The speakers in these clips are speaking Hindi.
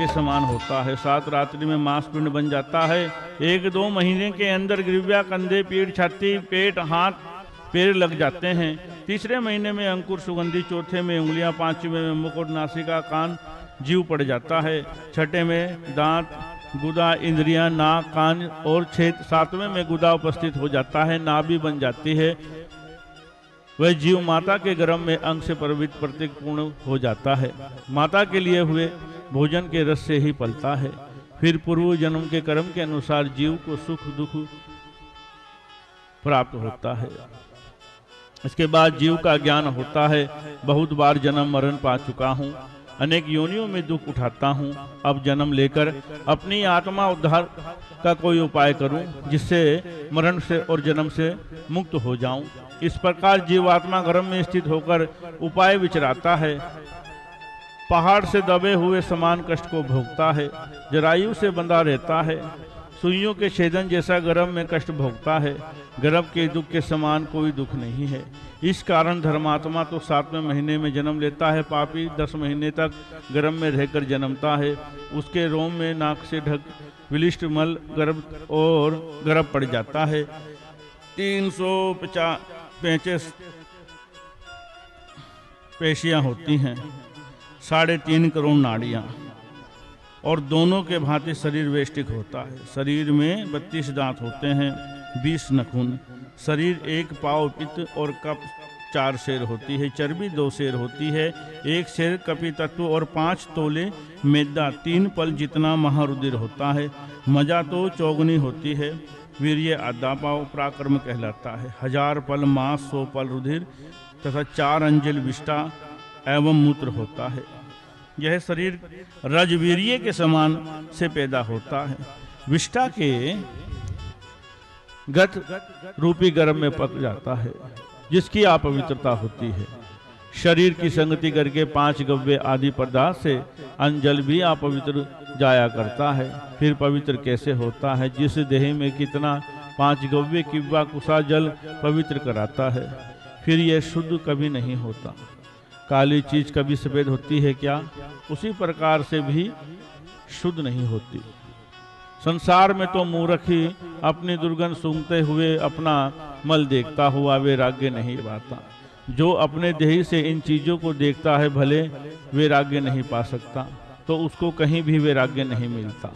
के समान होता है। 7 रात्रि में मांसपिंड बन जाता है। 1-2 महीने के अंदर ग्रीव्या, कंधे, पीठ, छाती, पेट, हाथ, पैर लग जाते हैं। तीसरे महीने में अंकुर, सुगंधी, चौथे में उंगलियां, 5वें में मुकुट, नासिका, कान, जीव पड़ जाता है। 6ठे में दांत, गुदा, इंद्रियां, नाक, कान और छेद। 7वें में गुदा उपस्थित हो जाता है, नाभि बन जाती है। वह जीव माता के गर्भ में अंग से पवित्र प्रतीक पूर्ण हो जाता है। माता के लिए हुए भोजन के रस से ही पलता है। फिर पूर्व जन्म के कर्म के अनुसार जीव को सुख दुख प्राप्त होता है। इसके बाद जीव का ज्ञान होता है। बहुत बार जन्म मरण पा चुका हूँ, अनेक योनियों में दुख उठाता हूँ। अब जन्म लेकर अपनी आत्मा उद्धार का कोई उपाय करूं, जिससे मरण से और जन्म से मुक्त हो जाऊं। इस प्रकार जीवात्मा गर्भ में स्थित होकर उपाय विचराता है। पहाड़ से दबे हुए समान कष्ट को भोगता है। जरायु से बंधा रहता है। सुइयों के छेदन जैसा गर्भ में कष्ट भोगता है। गर्भ के दुख के समान कोई दुख नहीं है। इस कारण धर्मात्मा तो 7वें महीने में जन्म लेता है। पापी 10 महीने तक गर्भ में रहकर जन्मता है। उसके रोम में नाक से ढक विलिष्ट मल गर्भ और गर्भ पड़ जाता है। 365 पेशियां होती हैं, 3.5 करोड़ नाड़ियां और दोनों के भांति शरीर वेष्टिक होता है। शरीर में 32 दांत होते हैं, 20 नखून। शरीर 1 पाव पित्त और कप 4 सेर होती है। चर्बी 2 सेर होती है। 1 सेर कपि तत्व और 5 तोले मैदा। 3 पल जितना महारुधिर होता है। मजा तो चौगुनी होती है। वीर्य आधा पाव पराक्रम कहलाता है। 1000 पल मांस, 100 पल रुधिर तथा 4 अंजल विष्टा एवं मूत्र होता है। यह शरीर रजवीर्य के समान से पैदा होता है। विष्टा के गत रूपी गर्भ में पक जाता है, जिसकी अपवित्रता होती है। शरीर की संगति करके 5 गव्य आदि पदार्थ से अंजल भी अपवित्र जाया करता है। फिर पवित्र कैसे होता है? जिस देह में कितना 5 गव्य किंवा कुसा जल पवित्र कराता है। फिर यह शुद्ध कभी नहीं होता। काली चीज कभी सफेद होती है क्या? उसी प्रकार से भी शुद्ध नहीं होती। संसार में तो मूर्ख ही अपनी दुर्गंध सूंघते हुए अपना मल देखता हुआ वैराग्य नहीं पाता। जो अपने देह से इन चीजों को देखता है, भले वैराग्य नहीं पा सकता, तो उसको कहीं भी वैराग्य नहीं मिलता।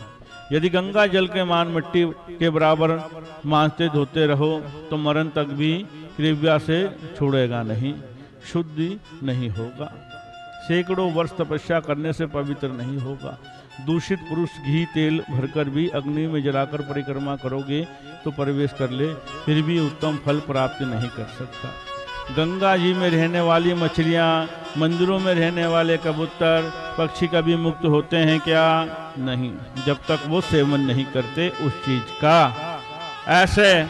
यदि गंगा जल के मान मिट्टी के बराबर मांजते धोते रहो तो मरण तक भी क्रिया से छोड़ेगा नहीं, शुद्धि नहीं होगा। सैकड़ों वर्ष तपस्या करने से पवित्र नहीं होगा। दूषित पुरुष घी तेल भरकर भी अग्नि में जलाकर परिक्रमा करोगे तो प्रवेश कर ले, फिर भी उत्तम फल प्राप्त नहीं कर सकता। गंगा जी में रहने वाली मछलियाँ, मंदिरों में रहने वाले कबूतर, पक्षी कभी मुक्त होते हैं क्या? नहीं, जब तक वो सेवन नहीं करते उस चीज का। ऐसे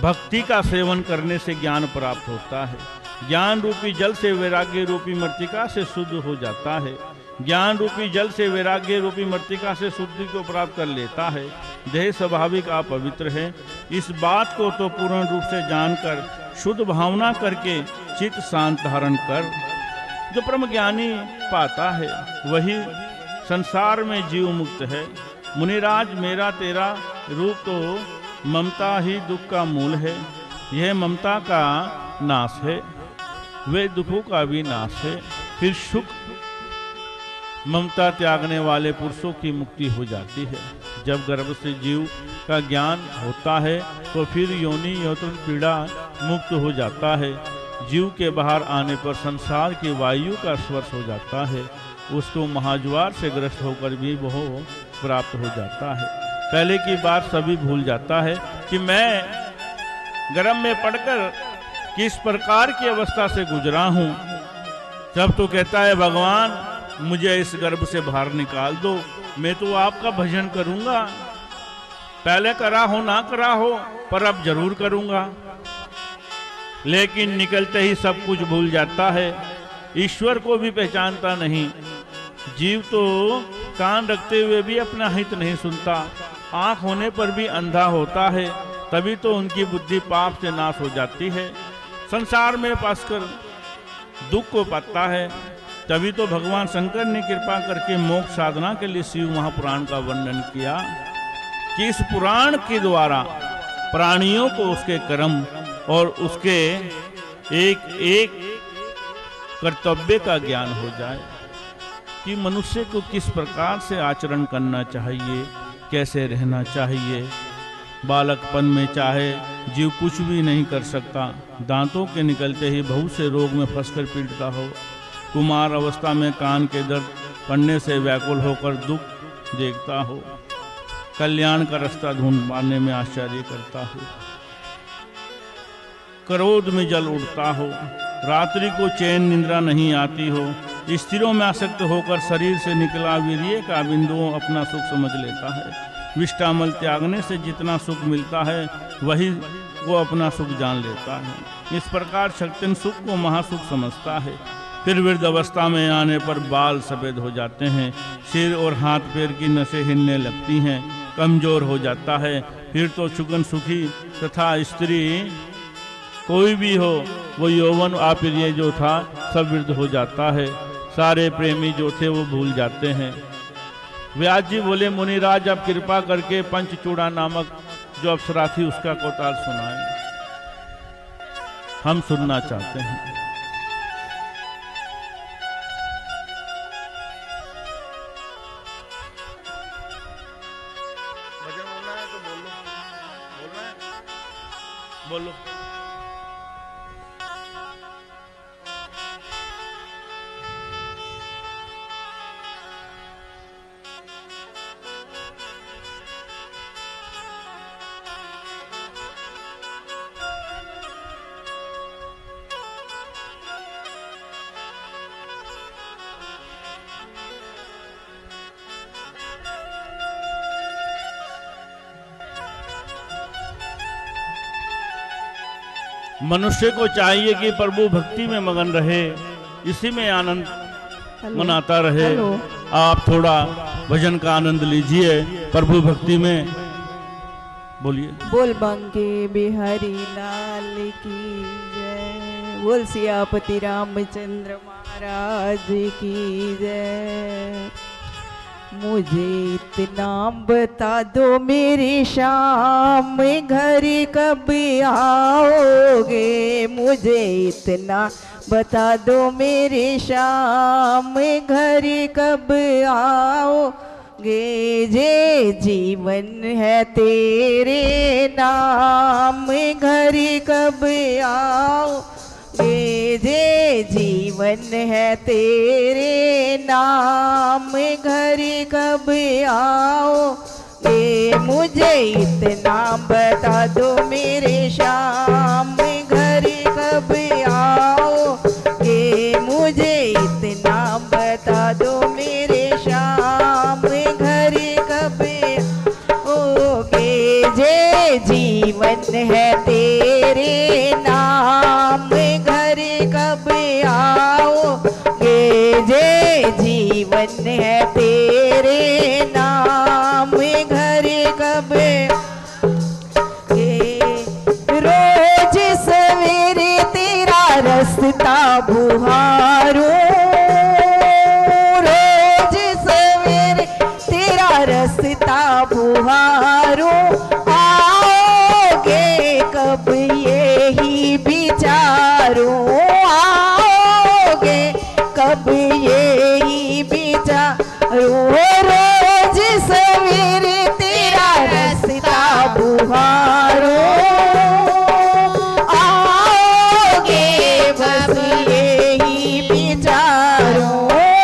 भक्ति का सेवन करने से ज्ञान प्राप्त होता है। ज्ञान रूपी जल से वैराग्य रूपी मृत्तिका से शुद्ध हो जाता है। ज्ञान रूपी जल से वैराग्य रूपी मृत्तिका से शुद्धि को प्राप्त कर लेता है। देह स्वाभाविक अपवित्र है। इस बात को तो पूर्ण रूप से जानकर शुद्ध भावना करके चित्त शांत धारण कर जो परम ज्ञानी पाता है, वही संसार में जीव मुक्त है। मुनिराज, मेरा तेरा रूप तो ममता ही दुख का मूल है। यह ममता का नाश है, वे दुखों का भी नाश है। फिर सुख ममता त्यागने वाले पुरुषों की मुक्ति हो जाती है। जब गर्भ से जीव का ज्ञान होता है तो फिर योनि योतन पीड़ा मुक्त हो जाता है। जीव के बाहर आने पर संसार की वायु का स्पर्श हो जाता है। उसको महाज्वार से ग्रस्त होकर भी वह प्राप्त हो जाता है। पहले की बात सभी भूल जाता है कि मैं गर्भ में पड़कर किस प्रकार की अवस्था से गुजरा हूँ। जब तो कहता है भगवान मुझे इस गर्भ से बाहर निकाल दो, मैं तो आपका भजन करूंगा। पहले करा हो ना करा हो, पर अब जरूर करूंगा। लेकिन निकलते ही सब कुछ भूल जाता है, ईश्वर को भी पहचानता नहीं। जीव तो कान रखते हुए भी अपना हित नहीं सुनता, आंख होने पर भी अंधा होता है। तभी तो उनकी बुद्धि पाप से नाश हो जाती है। संसार में फंसकर दुख को पाता है, तभी तो भगवान शंकर ने कृपा करके मोक्ष साधना के लिए शिव महापुराण का वर्णन किया कि इस पुराण के द्वारा प्राणियों को उसके कर्म और उसके एक एक कर्तव्य का ज्ञान हो जाए कि मनुष्य को किस प्रकार से आचरण करना चाहिए, कैसे रहना चाहिए। बालकपन में चाहे जीव कुछ भी नहीं कर सकता, दांतों के निकलते ही बहुत से रोग में फंसकर पीड़ता हो, कुमार अवस्था में कान के दर्द पड़ने से व्याकुल होकर दुख देखता हो, कल्याण का रास्ता ढूंढ पाने में आश्चर्य करता हो, क्रोध में जल उठता हो, रात्रि को चैन निद्रा नहीं आती हो, स्त्रियों में आसक्त होकर शरीर से निकला वीर्य का बिंदुओं अपना सुख समझ लेता है। विष्टामल त्यागने से जितना सुख मिलता है वही वो अपना सुख जान लेता है। इस प्रकार शक्तिन सुख को महासुख समझता है। फिर वृद्ध अवस्था में आने पर बाल सफेद हो जाते हैं, सिर और हाथ पैर की नसें हिलने लगती हैं, कमजोर हो जाता है। फिर तो चुगन सुखी तथा स्त्री कोई भी हो वो यौवन आप्रिय जो था सब वृद्ध हो जाता है। सारे प्रेमी जो थे वो भूल जाते हैं। व्यास जी बोले, मुनिराज अब कृपा करके पंचचूड़ा नामक जो अप्सरा थी उसका कौताल सुनाए, हम सुनना चाहते हैं। भजन बोलना है तो बोलो, बोलना है बोलो। मनुष्य को चाहिए कि प्रभु भक्ति में मगन रहे, इसी में आनंद मनाता रहे। आप थोड़ा भजन का आनंद लीजिए, प्रभु भक्ति में बोलिए। बोल बंके बिहारी लाल की जय, बोल सियापति रामचंद्र महाराज की जय। मुझे इतना बता दो मेरी शाम, घर कब आओगे। मुझे इतना बता दो मेरी शाम, घर कब आओगे। जे जीवन है तेरे नाम, घर कब आओगे। जे जीवन है तेरे नाम, घर कब आओगे। मुझे इतना बता दो मेरे शाम, घर कब आओगे। मुझे इतना बता दो मेरे शाम, घर कब आओगे। जे जीवन है तेरे नाम, घर कब आओगे। जे जीवन है तेरे नाम, घर कब रोज सवेरे तेरा रास्ता बुहारो। रोज सवेरे तेरा रास्ता बुहारो। आओगे कब यही विचारो। आओगे कब यही विचारो। रोज सवेरे तेरा रास्ता बुहारो। आओगे बस यही विचारो।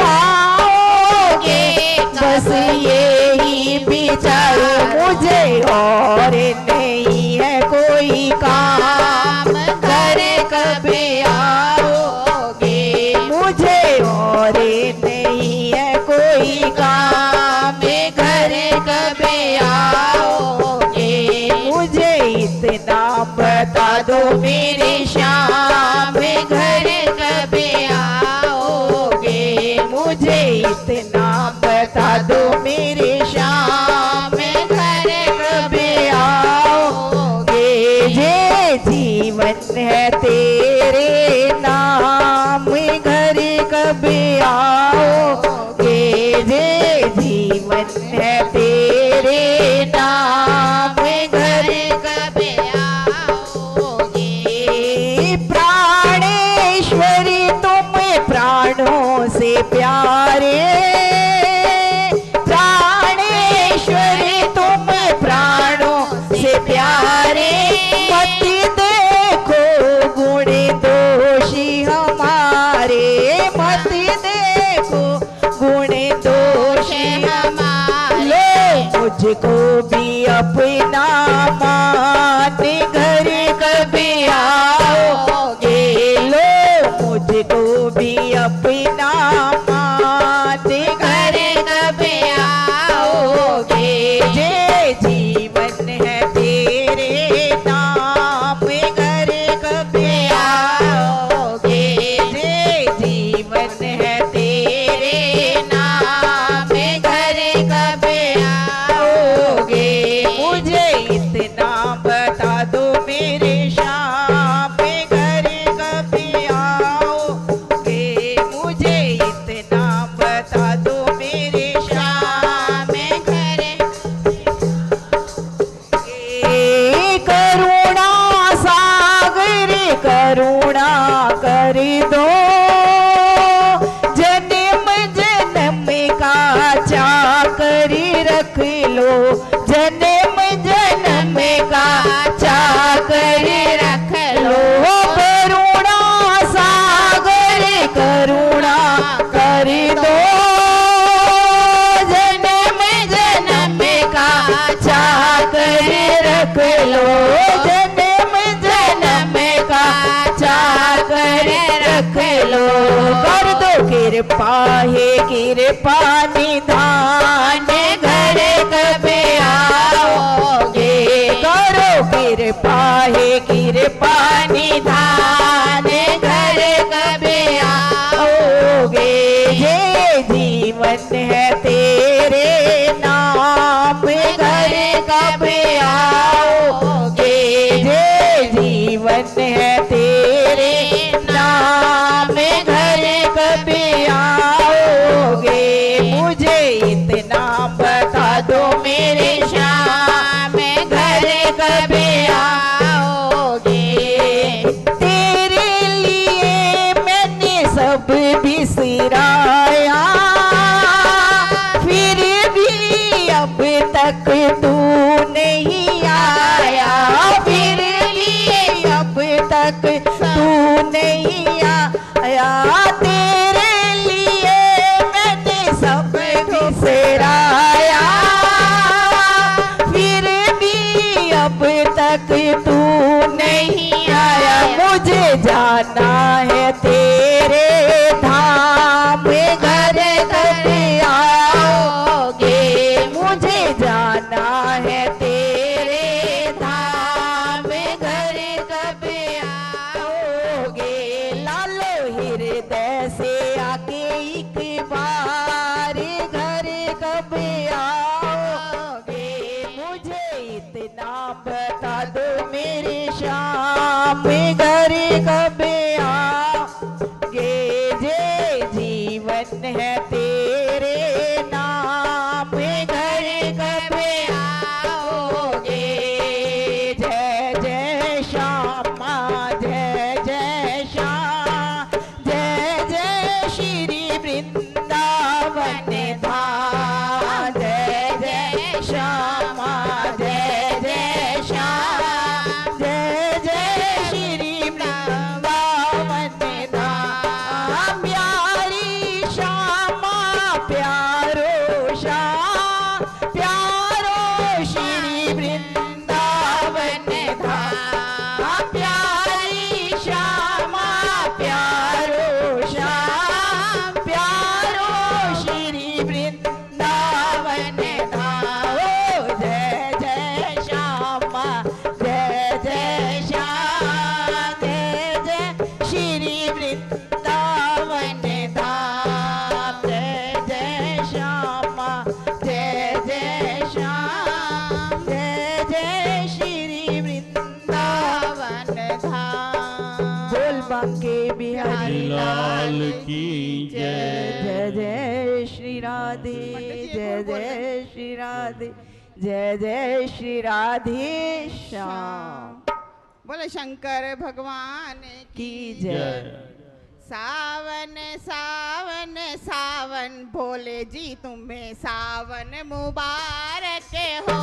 आओगे बस यही विचारो। मुझे और नहीं है कोई काम, घर कब आओगे। मुझे और नहीं है कोई काम, घर कब आओगे। मुझे इतना बता दो मेरे शाम, घर कब आओगे। मुझे इतना बता दो मेरे शाम, घर कब आओगे। ये जीवन है तेरे नाम, घर कब आओगे। मुझको भी अपना मान, घर कभी आओगे, लो मुझको भी अपना मान, घर कभी आओगे, जे जीवन है तेरे नाम, घर कभी आओगे, जे जीवन है तेरे नाम, घर कभी आओगे, मुझे इतना बता दो मेरे श्याम, घर कभी आओगे, मुझे इतना बता दो मेरे श्याम, घर करुणा सागर करुणा कर दो, जन्म जन्म का चाकर रख लो, जन्म जन्म का चाकर रख लो, करुणा सागर करुणा कर दो, जन्म जन्म का चाकर रख लो, जन्म जन्म का चाकर रख लो, कर दो कृपा है कृपा निधान, घर कभी आओगे, करो कृपा है कृपा निधान, घर कभी आओगे, ये जीवन है तेरे नाम, घर कभी आओगे, ये जीवन है तेरे नाम, घर कभी आओगे, मुझे इतना बता दो मेरे श्याम, घर कभी आओगे, तेरे लिए मैंने सब बिसराया, फिर भी अब तक तू नहीं आया, फिर भी अब तक तू नहीं आया, तेरे लिए मैंने सब बिसराया, फिर भी अब तक तू नहीं आया, मुझे जाना है तेरे धाम, घर कभी आओगे, मुझे जाना है तेरे धाम, घर कभी आओगे, लालो हृदय से आके एक बार, घर कभी आओगे, मुझे इतना बता दो मेरे श्याम, घर कभी आओगे, जे जीवन है तेरे नाम, घर कभी आओगे, जय जय श्यामा जय जय श्याम, जय जय श्री वृंदावन धाम, जय जय श्यामा जय जय श्याम, जय जय श्री वृंदावन धाम, प्यारी श्यामा प्यारो श्याम, प्यारो श्री वृंदावन धाम, प्यारी श्यामा प्यारो श्याम, प्यारो श्री वृंदावन धाम, जय जय श्यामा जय जय श्याम, जय जय श्री वृंदावन धाम, जय जय श्यामा जय जय श्याम, जय जय श्री वृंदावन धाम, बोल बांके बिहारी लाल की जय। जय जय श्री राधे, जय जय श्री राधे, जय जय श्री राधे श्याम, बोले शंकर भगवान की जय। सावन सावन सावन भोले जी तुम्हें सावन मुबारक हो,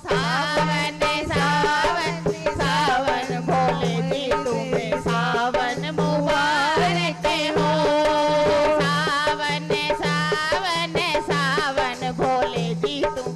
सावन सावन सावन भोले जी तुम्हें सावन मुबारक हो, सावन सावन सावन भोले जी तुम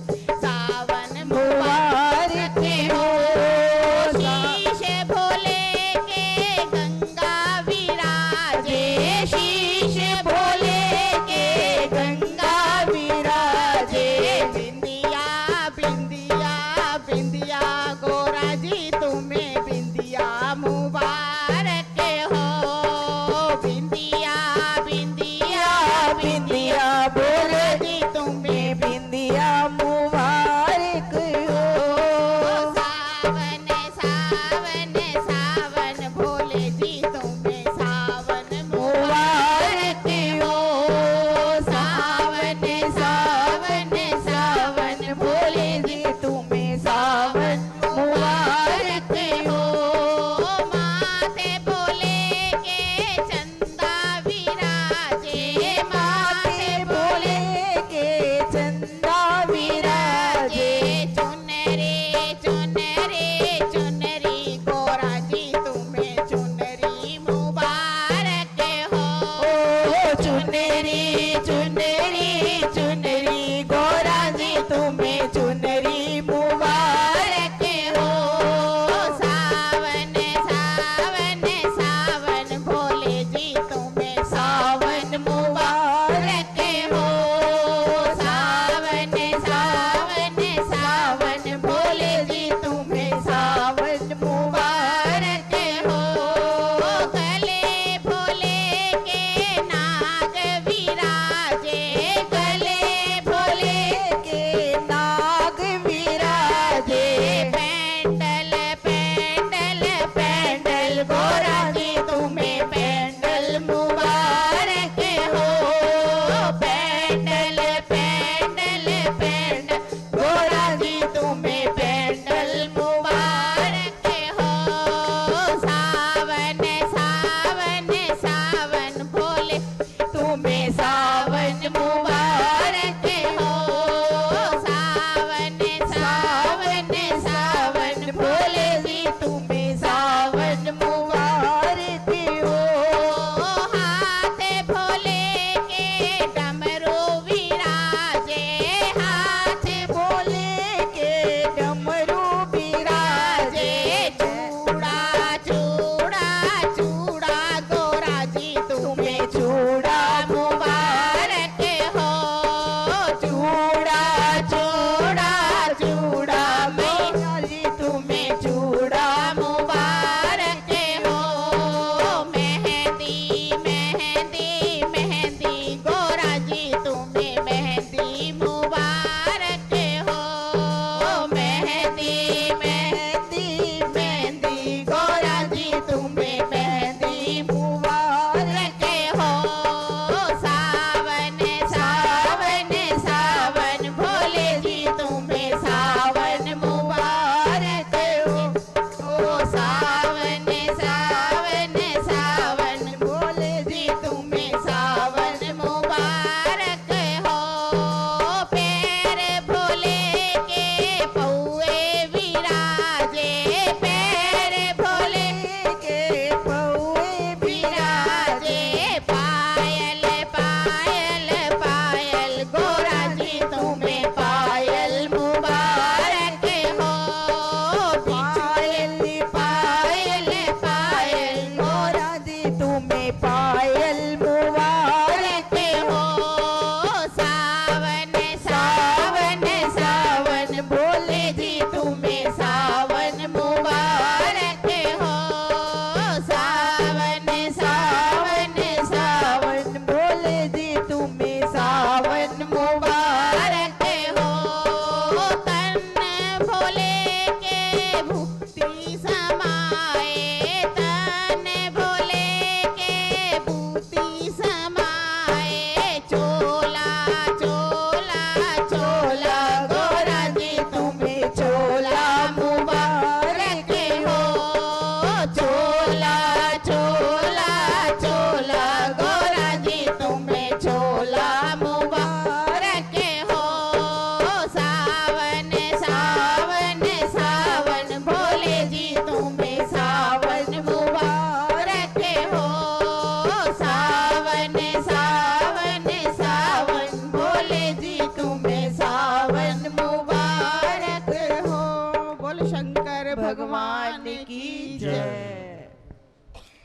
जय।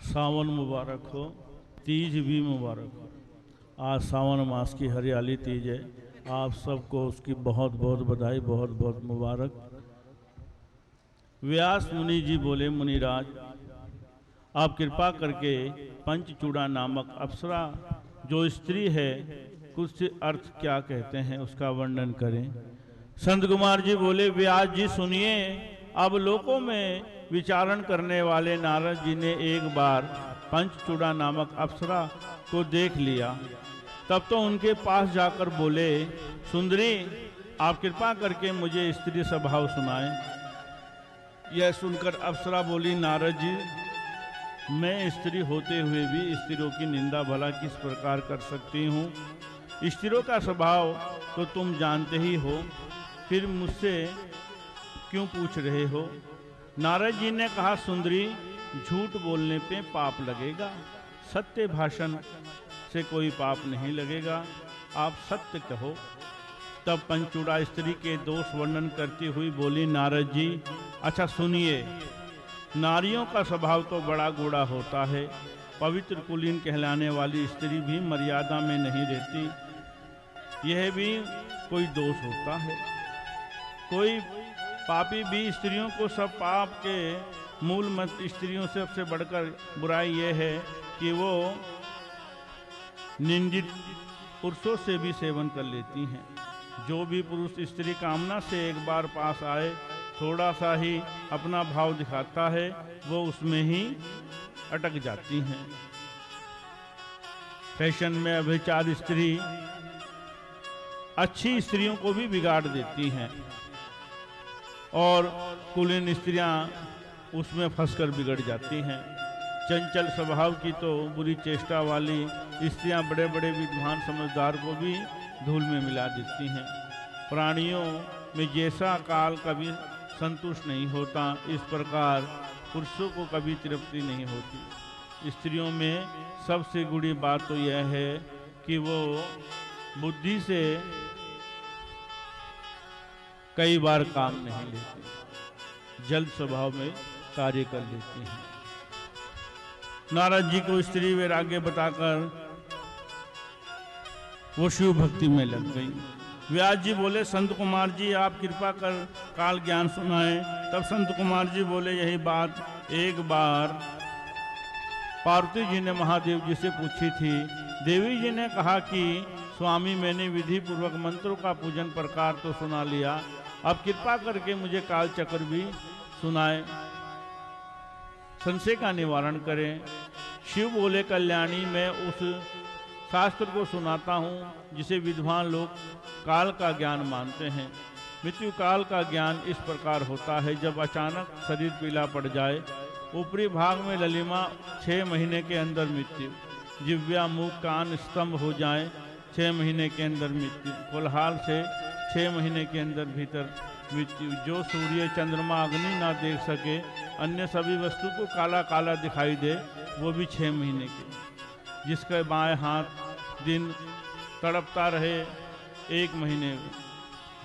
सावन मुबारक हो, तीज भी मुबारक हो। आज सावन मास की हरियाली तीज है। आप सबको उसकी बहुत बहुत बधाई, बहुत बहुत मुबारक। व्यास मुनि जी बोले, मुनिराज आप कृपा करके पंचचूड़ा नामक अप्सरा जो स्त्री है कुछ अर्थ क्या कहते हैं उसका वर्णन करें। संत कुमार जी बोले, व्यास जी सुनिए। अब लोकों में विचारण करने वाले नारद जी ने एक बार पंचचूड़ा नामक अप्सरा को देख लिया। तब तो उनके पास जाकर बोले, सुंदरी आप कृपा करके मुझे स्त्री स्वभाव सुनाएं। यह सुनकर अप्सरा बोली, नारद जी मैं स्त्री होते हुए भी स्त्रियों की निंदा भला किस प्रकार कर सकती हूँ। स्त्रियों का स्वभाव तो तुम जानते ही हो, फिर मुझसे क्यों पूछ रहे हो। नारद जी ने कहा, सुंदरी झूठ बोलने पे पाप लगेगा, सत्य भाषण से कोई पाप नहीं लगेगा, आप सत्य कहो। तब पंचचूड़ा स्त्री के दोष वर्णन करती हुई बोली, नारद जी अच्छा सुनिए। नारियों का स्वभाव तो बड़ा गूढ़ा होता है। पवित्र कुलीन कहलाने वाली स्त्री भी मर्यादा में नहीं रहती, यह भी कोई दोष होता है। कोई पापी भी स्त्रियों को सब पाप के मूल मत। स्त्रियों से सबसे बढ़कर बुराई यह है कि वो निंदित पुरुषों से भी सेवन कर लेती हैं। जो भी पुरुष स्त्री कामना से एक बार पास आए, थोड़ा सा ही अपना भाव दिखाता है, वो उसमें ही अटक जाती हैं। फैशन में अभिचार स्त्री अच्छी स्त्रियों को भी बिगाड़ देती हैं और कुलीन स्त्रियां उसमें फंसकर बिगड़ जाती हैं। चंचल स्वभाव की तो बुरी चेष्टा वाली स्त्रियां बड़े बड़े विद्वान समझदार को भी धूल में मिला देती हैं। प्राणियों में जैसा काल कभी संतुष्ट नहीं होता, इस प्रकार पुरुषों को कभी तृप्ति नहीं होती। स्त्रियों में सबसे गुड़ी बात तो यह है कि वो बुद्धि से कई बार काम नहीं लेती, जल्द स्वभाव में कार्य कर लेती हैं। नारद जी को स्त्री वैराग्य बताकर वो शिव भक्ति में लग गई। व्यास जी बोले, संत कुमार जी आप कृपा कर काल ज्ञान सुनाएं। तब संत कुमार जी बोले, यही बात एक बार पार्वती जी ने महादेव जी से पूछी थी। देवी जी ने कहा कि स्वामी मैंने विधि पूर्वक मंत्रों का पूजन प्रकार तो सुना लिया, अब कृपा करके मुझे काल चक्र भी सुनाए, संशय का निवारण करें। शिव बोले, कल्याणी मैं उस शास्त्र को सुनाता हूँ जिसे विद्वान लोग काल का ज्ञान मानते हैं। मृत्यु काल का ज्ञान इस प्रकार होता है, जब अचानक शरीर पीला पड़ जाए, ऊपरी भाग में ललिमा 6 महीने के अंदर मृत्यु, जिह्वा मुख कान स्तंभ हो जाए 6 महीने के अंदर मृत्यु, कोलहाल से 6 महीने के अंदर भीतर मृत्यु, जो सूर्य चंद्रमा अग्नि ना देख सके, अन्य सभी वस्तु को काला काला दिखाई दे, वो भी 6 महीने के, जिसका बाएं हाथ दिन तड़पता रहे 1 महीने,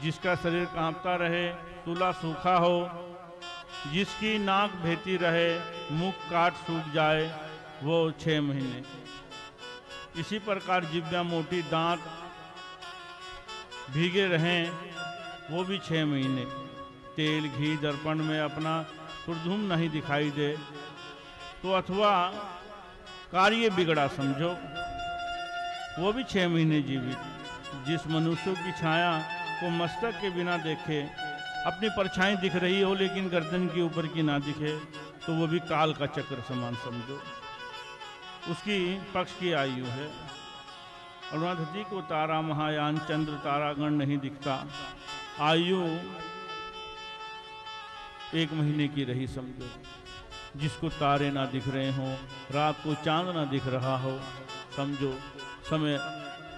जिसका शरीर कांपता रहे, तुला सूखा हो, जिसकी नाक बहती रहे, मुख काट सूख जाए, वो 6 महीने। इसी प्रकार जिह्वा मोटी, दांत भीगे रहें, वो भी 6 महीने। तेल घी दर्पण में अपना कुर्धुम नहीं दिखाई दे तो अथवा कार्य बिगड़ा समझो, वो भी 6 महीने जीवित। जिस मनुष्य की छाया को मस्तक के बिना देखे, अपनी परछाई दिख रही हो लेकिन गर्दन के ऊपर की ना दिखे, तो वो भी काल का चक्र समान समझो, उसकी पक्ष की आयु है। अरुणाधति को तारा महायान चंद्र तारागण नहीं दिखता, आयु 1 महीने की रही समझो। जिसको तारे ना दिख रहे हो, रात को चांद ना दिख रहा हो, समझो समय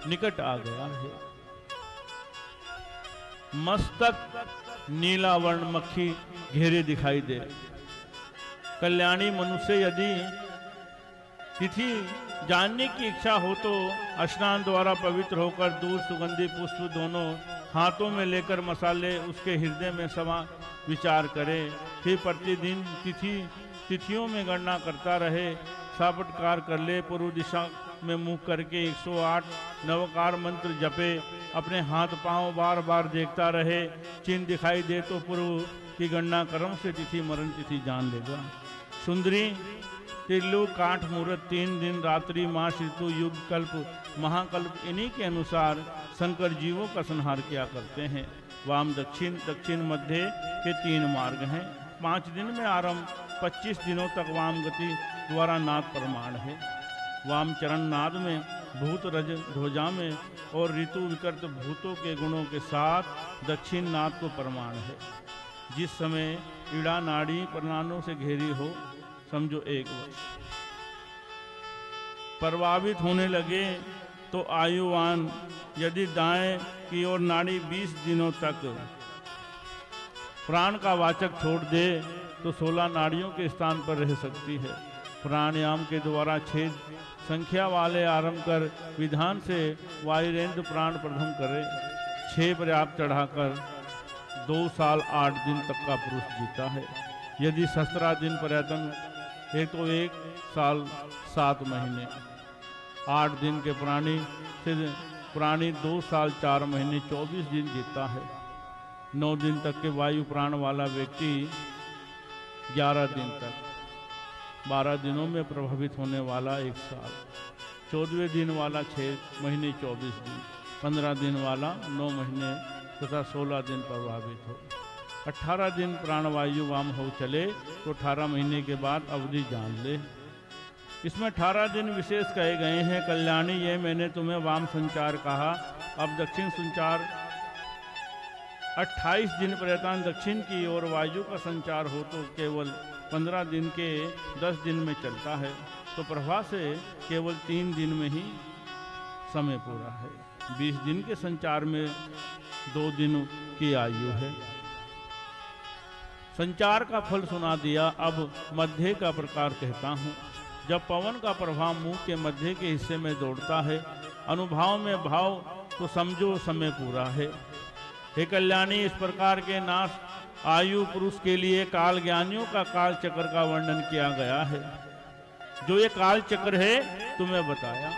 निकट आ गया है। मस्तक नीला वर्ण मक्खी घेरे दिखाई दे। कल्याणी मनुष्य यदि तिथि जानने की इच्छा हो तो स्नान द्वारा पवित्र होकर दूध सुगंधी पुष्प दोनों हाथों में लेकर मसाले उसके हृदय में समा विचार करे, फिर प्रतिदिन तिथि तिथियों में गणना करता रहे, सापटकार कर ले, पूर्व दिशा में मुंह करके 108 नवकार मंत्र जपे, अपने हाथ पांव बार बार देखता रहे, चिन्ह दिखाई दे तो पूर्व की गणना कर्म से तिथि मरण तिथि जान लेगा। सुंदरी तिल्लु काठ मुहूर्त 3 दिन रात्रि मास ऋतु युग कल्प महाकल्प इन्हीं के अनुसार शंकर जीवों का संहार किया करते हैं। वाम दक्षिण दक्षिण मध्य के 3 मार्ग हैं। 5 दिन में आरंभ, 25 दिनों तक वाम गति द्वारा नाद प्रमाण है। वाम चरण नाद में भूत रज ध्वजा में और ऋतु विकृत भूतों के गुणों के साथ दक्षिण नाद को प्रमाण है। जिस समय ईड़ा नाड़ी प्राणों से घेरी हो, समझो 1 वर्ष, प्रभावित होने लगे तो आयुवान, यदि दाएं की ओर नाड़ी 20 दिनों तक प्राण का वाचक छोड़ दे तो 16 नाड़ियों के स्थान पर रह सकती है। प्राणायाम के द्वारा 6 संख्या वाले आरंभ कर विधान से वायुरेंद्र प्राण प्रथम करे। 6 पर्याप्त चढ़ाकर 2 साल 8 दिन तक का पुरुष जीता है। यदि 17 दिन पर्यटन है तो 1 साल 7 महीने। 8 दिन के प्राणी 2 साल 4 महीने 24 दिन जीता है। 9 दिन तक के वायु प्राण वाला व्यक्ति 11 दिन तक, 12 दिनों में प्रभावित होने वाला 1 साल, 14वें दिन वाला 6 महीने 24 दिन, 15 दिन वाला 9 महीने तथा 16 दिन प्रभावित हो। 18 दिन प्राणवायु वाम हो चले तो 18 महीने के बाद अवधि जान ले। इसमें 18 दिन विशेष कहे गए हैं। कल्याणी, ये मैंने तुम्हें वाम संचार कहा, अब दक्षिण संचार। 28 दिन पर्यटन दक्षिण की ओर वायु का संचार हो तो केवल 15 दिन के 10 दिन में चलता है, तो प्रभा से केवल 3 दिन में ही समय पूरा है। 20 दिन के संचार में 2 दिन की आयु है। संचार का फल सुना दिया, अब मध्य का प्रकार कहता हूँ। जब पवन का प्रभाव मुंह के मध्य के हिस्से में दौड़ता है, अनुभाव में भाव, तो समझो समय पूरा है। हे कल्याणी, इस प्रकार के नाश आयु पुरुष के लिए काल ज्ञानियों का काल चक्र का वर्णन किया गया है। जो ये काल चक्र है तुम्हें बताया।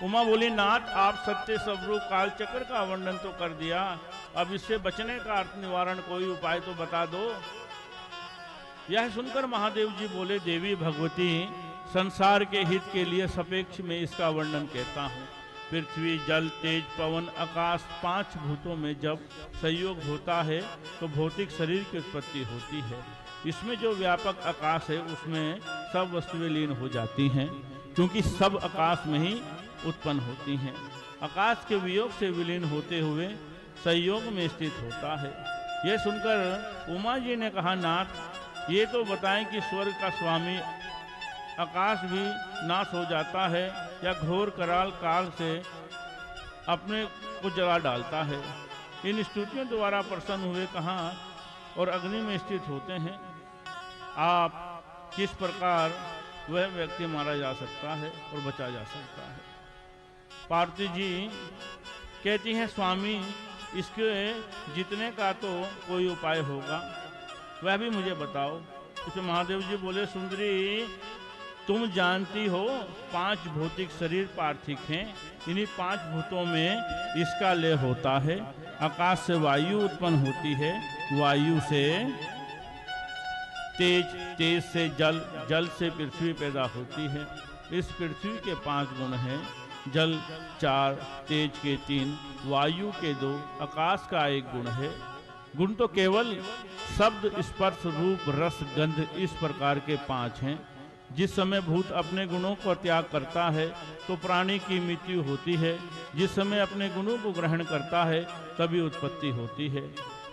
उमा बोली, नाथ आप सत्य स्वरूप काल चक्र का वर्णन तो कर दिया, अब इससे बचने का अर्थ निवारण कोई उपाय तो बता दो। यह सुनकर महादेव जी बोले, देवी भगवती, संसार के हित के लिए सापेक्ष में इसका वर्णन कहता हूँ। पृथ्वी, जल, तेज, पवन, आकाश 5 भूतों में जब संयोग होता है तो भौतिक शरीर की उत्पत्ति होती है। इसमें जो व्यापक आकाश है उसमें सब वस्तुएं लीन हो जाती हैं, क्योंकि सब आकाश में ही उत्पन्न होती हैं। आकाश के वियोग से विलीन होते हुए संयोग में स्थित होता है। यह सुनकर उमा जी ने कहा, नाथ ये तो बताएं कि स्वर्ग का स्वामी आकाश भी नाश हो जाता है या घोर कराल काल से अपने को जला डालता है। इन स्तुतियों द्वारा प्रसन्न हुए कहाँ और अग्नि में स्थित होते हैं। आप किस प्रकार वह व्यक्ति मारा जा सकता है और बचा जा सकता है। पार्वती जी कहती हैं, स्वामी इसके जीतने का तो कोई उपाय होगा, वह भी मुझे बताओ। इसे महादेव जी बोले, सुंदरी तुम जानती हो 5 भौतिक शरीर पार्थिक हैं। इन्हीं 5 भूतों में इसका लय होता है। आकाश से वायु उत्पन्न होती है, वायु से तेज, तेज से जल, जल से पृथ्वी पैदा होती है। इस पृथ्वी के 5 गुण हैं, जल 4, तेज के 3, वायु के 2, आकाश का 1 गुण है। गुण तो केवल शब्द, स्पर्श, रूप, रस, गंध इस प्रकार के 5 हैं। जिस समय भूत अपने गुणों को त्याग करता है तो प्राणी की मृत्यु होती है। जिस समय अपने गुणों को ग्रहण करता है तभी उत्पत्ति होती है।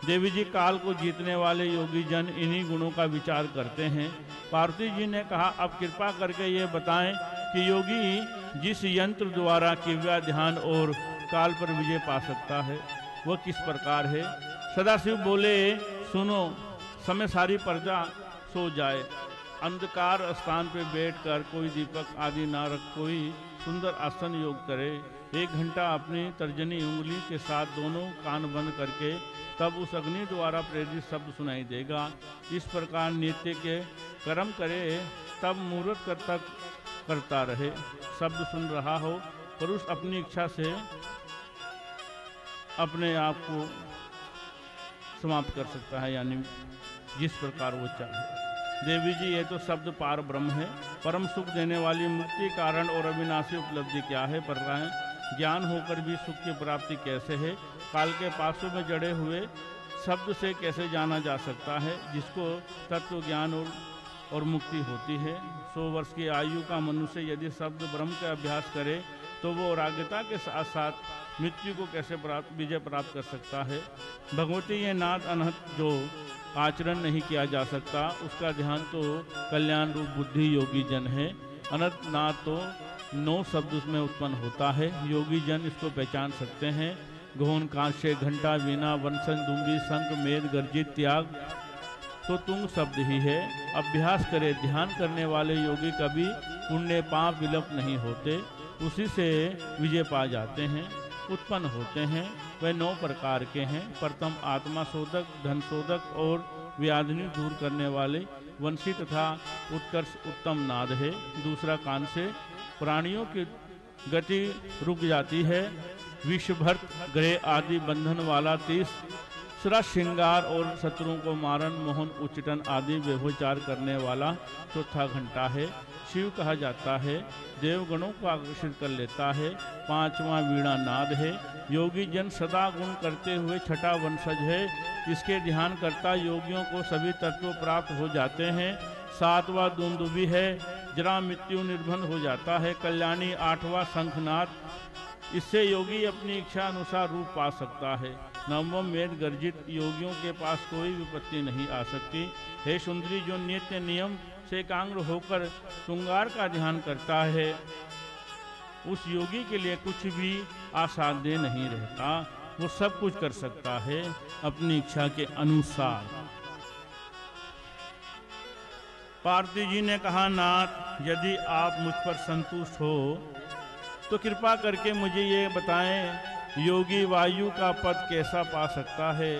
देवी जी, काल को जीतने वाले योगी जन इन्हीं गुणों का विचार करते हैं। पार्वती जी ने कहा, अब कृपा करके ये बताएं कि योगी जिस यंत्र द्वारा किव्या ध्यान और काल पर विजय पा सकता है वह किस प्रकार है। सदाशिव बोले, सुनो, समय सारी प्रजा सो जाए, अंधकार स्थान पे बैठकर कोई दीपक आदि ना रख, कोई सुंदर आसन योग करे। 1 घंटा अपनी तर्जनी उंगली के साथ दोनों कान बंद करके तब उस अग्नि द्वारा प्रेरित शब्द सुनाई देगा। इस प्रकार नित्य के कर्म करे तब मुहूर्त तक करता रहे। शब्द सुन रहा हो, पुरुष अपनी इच्छा से अपने आप को समाप्त कर सकता है, यानी जिस प्रकार वो चाहे। देवी जी, ये तो शब्द पार ब्रह्म है। परम सुख देने वाली मुक्ति कारण और अविनाशी उपलब्धि क्या है? पर ज्ञान होकर भी सुख की प्राप्ति कैसे है? काल के पासों में जड़े हुए शब्द से कैसे जाना जा सकता है? जिसको तत्व ज्ञान और मुक्ति होती है। 100 वर्ष की आयु का मनुष्य यदि शब्द ब्रह्म का अभ्यास करे तो वो रागता के साथ साथ मृत्यु को कैसे विजय प्राप्त कर सकता है? भगवती, ये नाद अनहत जो आचरण नहीं किया जा सकता, उसका ध्यान तो कल्याण रूप बुद्धि योगी जन है। अनंत नाद तो 9 शब्द उसमें उत्पन्न होता है। योगी जन इसको पहचान सकते हैं। घोन, कांस्य, घंटा, वीणा, वंशन, दुम्बी, शंख, मेद, गर्जित, त्याग तो तुंग शब्द ही है। अभ्यास करे, ध्यान करने वाले योगी कभी पुण्य पाप विलप नहीं होते, उसी से विजय पा जाते हैं, उत्पन्न होते हैं। वह 9 प्रकार के हैं। प्रथम आत्मा शोधक, धन शोधक और व्याधि दूर करने वाले वंशी तथा उत्कर्ष उत्तम नाद है। दूसरा कान से प्राणियों की गति रुक जाती है। विषभर्त, ग्रह आदि बंधन वाला। तीसरा श्रृंगार और शत्रुओं को मारन, मोहन, उच्चटन आदि व्यभिचार करने वाला। चौथा घंटा है, शिव कहा जाता है, देवगणों को आकर्षित कर लेता है। 5वां वीणा नाद है, योगी जन सदा गुण करते हुए। छठा वंशज है, इसके ध्यान करता योगियों को सभी तत्व प्राप्त हो जाते हैं। 7वां दुंदुभी है, जरा मृत्यु निर्बंध हो जाता है। कल्याणी 8वां शंखनाद, इससे योगी अपनी इच्छा अनुसार रूप पा सकता है। 9वां मेद गर्जित, योगियों के पास कोई विपत्ति नहीं आ सकती। हे सुंदरी, जो नित्य नियम से एकाग्र होकर तुंगार का ध्यान करता है, उस योगी के लिए कुछ भी असाध्य नहीं रहता। वो सब कुछ कर सकता है अपनी इच्छा के अनुसार। पार्वती जी ने कहा, नाथ, यदि आप मुझ पर संतुष्ट हो तो कृपा करके मुझे ये बताएं, योगी वायु का पद कैसा पा सकता है?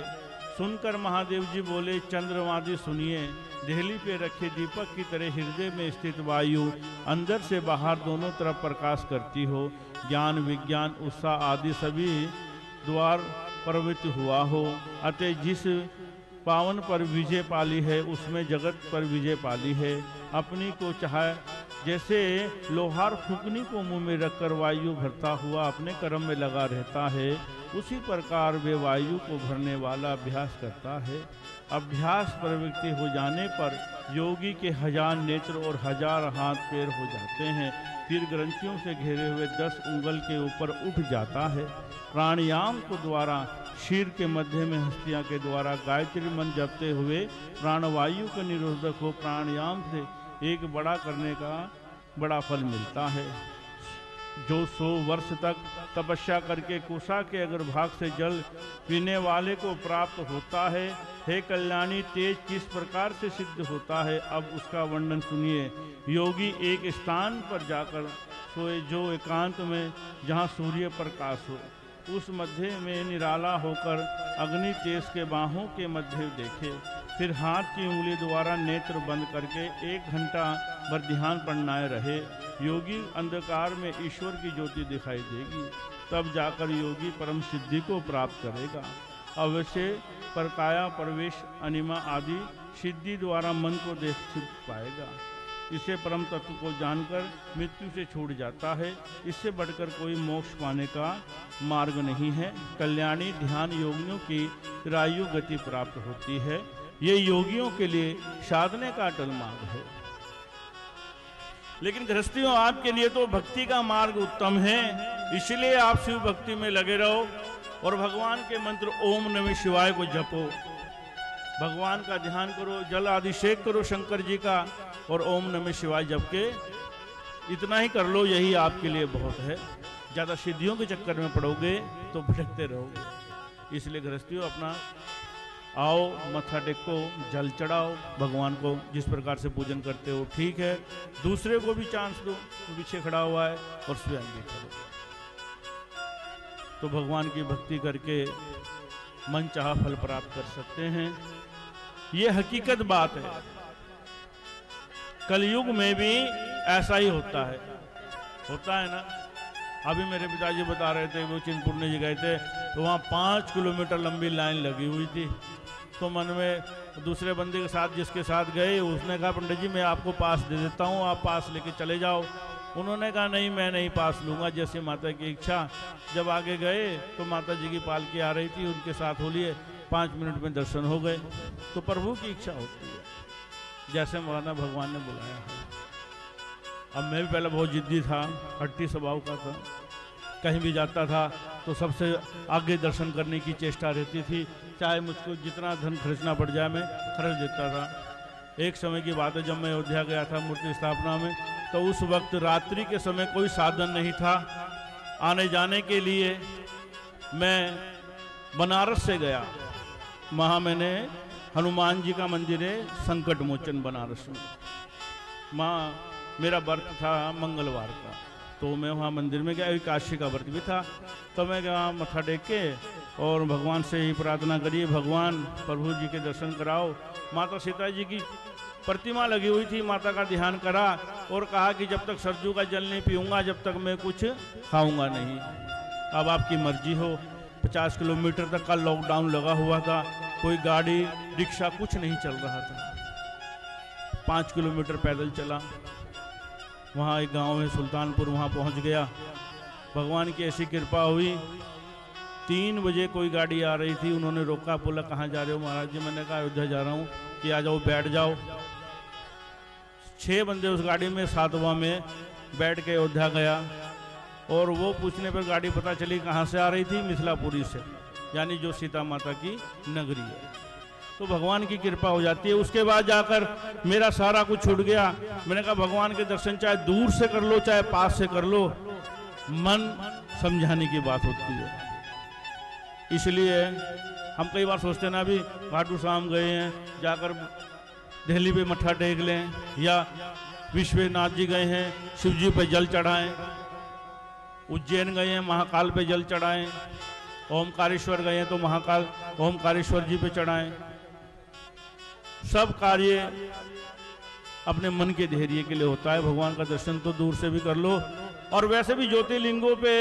सुनकर महादेव जी बोले, चंद्रवादी सुनिए, देहली पे रखे दीपक की तरह हृदय में स्थित वायु अंदर से बाहर दोनों तरफ प्रकाश करती हो। ज्ञान, विज्ञान, उत्साह आदि सभी द्वार प्रवृत्त हुआ हो। अतः जिस पावन पर विजय पाली है, उसमें जगत पर विजय पाली है। अपनी को चाहे जैसे लोहार फूकनी को मुंह में रखकर वायु भरता हुआ अपने कर्म में लगा रहता है, उसी प्रकार वे वायु को भरने वाला अभ्यास करता है। अभ्यास प्रवृत्ति हो जाने पर योगी के 1000 नेत्र और 1000 हाथ पैर हो जाते हैं। फिर ग्रंथियों से घेरे हुए 10 उंगल के ऊपर उठ जाता है। प्राणायाम को द्वारा शीर के मध्य में हस्तियाँ के द्वारा गायत्री मंत्र जपते हुए प्राणवायु के निरोधक हो। प्राणायाम से एक बड़ा करने का बड़ा फल मिलता है। जो 100 वर्ष तक तपस्या करके कुशा के अग्रभाग से जल पीने वाले को प्राप्त होता है। हे कल्याणी, तेज किस प्रकार से सिद्ध होता है, अब उसका वर्णन सुनिए। योगी एक स्थान पर जाकर सोए, जो एकांत में जहाँ सूर्य प्रकाश हो, उस मध्य में निराला होकर अग्नि तेज के बाहों के मध्य देखे। फिर हाथ की उंगली द्वारा नेत्र बंद करके 1 घंटा भर ध्यान बनाए रहे। योगी अंधकार में ईश्वर की ज्योति दिखाई देगी, तब जाकर योगी परम सिद्धि को प्राप्त करेगा। अवश्य परकाया, प्रवेश, अनिमा आदि सिद्धि द्वारा मन को देख पाएगा। इसे परम तत्व को जानकर मृत्यु से छूट जाता है। इससे बढ़कर कोई मोक्ष पाने का मार्ग नहीं है। कल्याणी, ध्यान योगियों की चिरायु गति प्राप्त होती है। ये योगियों के लिए साधने का अटल मार्ग है। लेकिन गृहस्थियों, आपके लिए तो भक्ति का मार्ग उत्तम है। इसलिए आप शिव भक्ति में लगे रहो और भगवान के मंत्र ओम नमः शिवाय को जपो। भगवान का ध्यान करो, जल अभिषेक करो शंकर जी का, और ओम नमः शिवाय जप के इतना ही कर लो, यही आपके लिए बहुत है। ज़्यादा सिद्धियों के चक्कर में पड़ोगे तो भटकते रहोगे। इसलिए गृहस्थियों, अपना आओ, मत्था टेको, जल चढ़ाओ भगवान को, जिस प्रकार से पूजन करते हो ठीक है। दूसरे को भी चांस दो, तो पीछे खड़ा हुआ है, और स्वयं भी करो। तो भगवान की भक्ति करके मन चाहा फल प्राप्त कर सकते हैं। ये हकीकत बात है। कलयुग में भी ऐसा ही होता है ना। अभी मेरे पिताजी बता रहे थे, वो चिंतपूर्णी जी गए थे तो वहाँ 5 किलोमीटर लंबी लाइन लगी हुई थी। तो मन में दूसरे बंदे के साथ जिसके साथ गए उसने कहा पंडित जी मैं आपको पास दे देता हूँ, आप पास लेके चले जाओ। उन्होंने कहा नहीं मैं नहीं पास लूँगा, जैसे माता की इच्छा। जब आगे गए तो माता जी की पालकी आ रही थी, उनके साथ हो लिए, 5 मिनट में दर्शन हो गए। तो प्रभु की इच्छा होती है, जैसे माना भगवान ने बुलाया है। अब मैं भी पहले बहुत जिद्दी था, हट्टी स्वभाव का था, कहीं भी जाता था तो सबसे आगे दर्शन करने की चेष्टा रहती थी, चाहे मुझको जितना धन खर्चना पड़ जाए मैं खर्च देता था। एक समय की बात है, जब मैं अयोध्या गया था मूर्ति स्थापना में, तो उस वक्त रात्रि के समय कोई साधन नहीं था आने जाने के लिए। मैं बनारस से गया, वहाँ मैंने हनुमान जी का मंदिर है संकट मोचन बनारस में, वहाँ मेरा व्रत था मंगलवार का, तो मैं वहाँ मंदिर में गया। एकादशी का व्रत भी था, तो मैं गया मत्था टेक के और भगवान से ही प्रार्थना करी, भगवान प्रभु जी के दर्शन कराओ। माता सीता जी की प्रतिमा लगी हुई थी, माता का ध्यान करा और कहा कि जब तक सरजू का जल नहीं पीऊँगा जब तक मैं कुछ खाऊँगा नहीं। अब आपकी मर्जी हो। 50 किलोमीटर तक का लॉकडाउन लगा हुआ था, कोई गाड़ी रिक्शा कुछ नहीं चल रहा था। 5 किलोमीटर पैदल चला, वहाँ एक गांव है सुल्तानपुर, वहाँ पहुँच गया। भगवान की ऐसी कृपा हुई, 3 बजे कोई गाड़ी आ रही थी, उन्होंने रोका, बोला कहाँ जा रहे हो महाराज जी? मैंने कहा अयोध्या जा रहा हूँ। कि आ जाओ बैठ जाओ। 6 बंदे उस गाड़ी में, 7वां में बैठ के अयोध्या गया और वो पूछने पर गाड़ी पता चली कहाँ से आ रही थी, मिथिलापुरी से, यानी जो सीता माता की नगरी है। तो भगवान की कृपा हो जाती है। उसके बाद जाकर मेरा सारा कुछ छूट गया। मैंने कहा भगवान के दर्शन चाहे दूर से कर लो चाहे पास से कर लो, मन समझाने की बात होती है। इसलिए हम कई बार सोचते हैं ना, अभी खाटू श्याम गए हैं, जाकर दिल्ली पे मत्था टेक लें, या विश्वनाथ जी गए हैं शिव जी पे जल चढ़ाएं, उज्जैन गए हैं महाकाल पे जल चढ़ाएं, ओमकारेश्वर गए हैं तो महाकाल ओमकारेश्वर जी पे चढ़ाएं। सब कार्य अपने मन के धैर्य के लिए होता है। भगवान का दर्शन तो दूर से भी कर लो। और वैसे भी ज्योतिर्लिंगों पे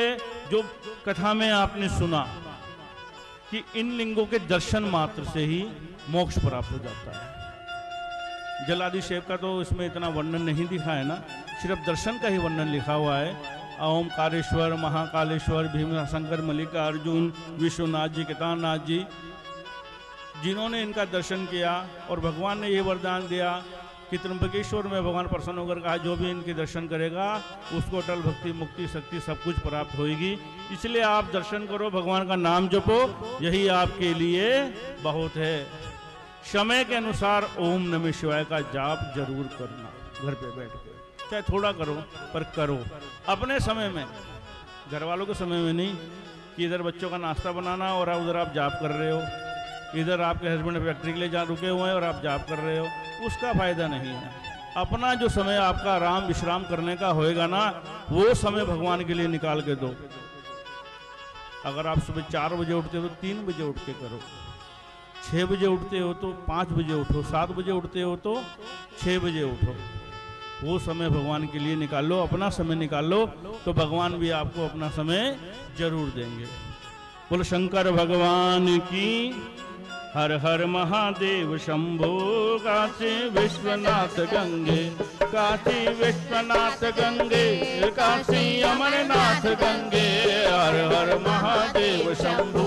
जो कथा में आपने सुना कि इन लिंगों के दर्शन मात्र से ही मोक्ष प्राप्त हो जाता है। जलाधिशेव का तो इसमें इतना वर्णन नहीं दिखा है ना, सिर्फ दर्शन का ही वर्णन लिखा हुआ है। ओमकारेश्वर, महाकालेश्वर, भीमशंकर, मल्लिकार्जुन, विश्वनाथ जी, केदारनाथ जी, जिन्होंने इनका दर्शन किया और भगवान ने ये वरदान दिया कि त्र्यंबकेश्वर में भगवान प्रसन्न होकर कहा जो भी इनके दर्शन करेगा उसको अटल भक्ति, मुक्ति, शक्ति सब कुछ प्राप्त होगी। इसलिए आप दर्शन करो, भगवान का नाम जपो, यही आपके लिए बहुत है। समय के अनुसार ओम नमः शिवाय का जाप जरूर करना, घर पे बैठ कर, चाहे थोड़ा करो पर करो अपने समय में, घर वालों के समय में नहीं कि इधर बच्चों का नाश्ता बनाना और उधर आप जाप कर रहे हो, इधर आपके हस्बैंड फैक्ट्री के लिए जहाँ रुके हुए हैं और आप जाप कर रहे हो, उसका फायदा नहीं है। अपना जो समय आपका आराम विश्राम करने का होएगा ना, वो समय भगवान के लिए निकाल के दो। अगर आप सुबह 4 बजे उठते हो तो 3 बजे उठ के करो, 6 बजे उठते हो तो 5 बजे उठो, 7 बजे उठते हो तो 6 बजे उठो। वो समय भगवान के लिए निकाल लो, अपना समय निकाल लो, तो भगवान भी आपको अपना समय जरूर देंगे। बोलो शंकर भगवान की। हर हर महादेव शंभो। काशी विश्वनाथ गंगे, काशी विश्वनाथ गंगे, काशी अमरनाथ गंगे। हर हर महादेव शंभो,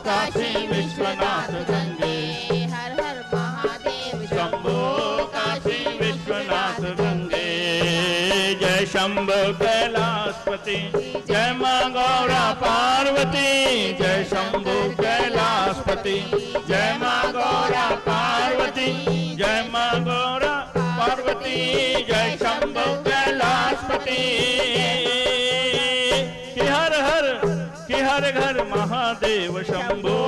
काशी विश्वनाथ गंगे। हर हर महादेव शंभो, काशी विश्वनाथ गंगे। जय शंभो कैलाशपति, जय माँ गौरा पार्वती। जय शंभो कैलाशपति, जय माँ गौरा पार्वती। जय माँ गौरा पार्वती, जय शंभो कैलाशपति। कि हर घर महादेव शंभो,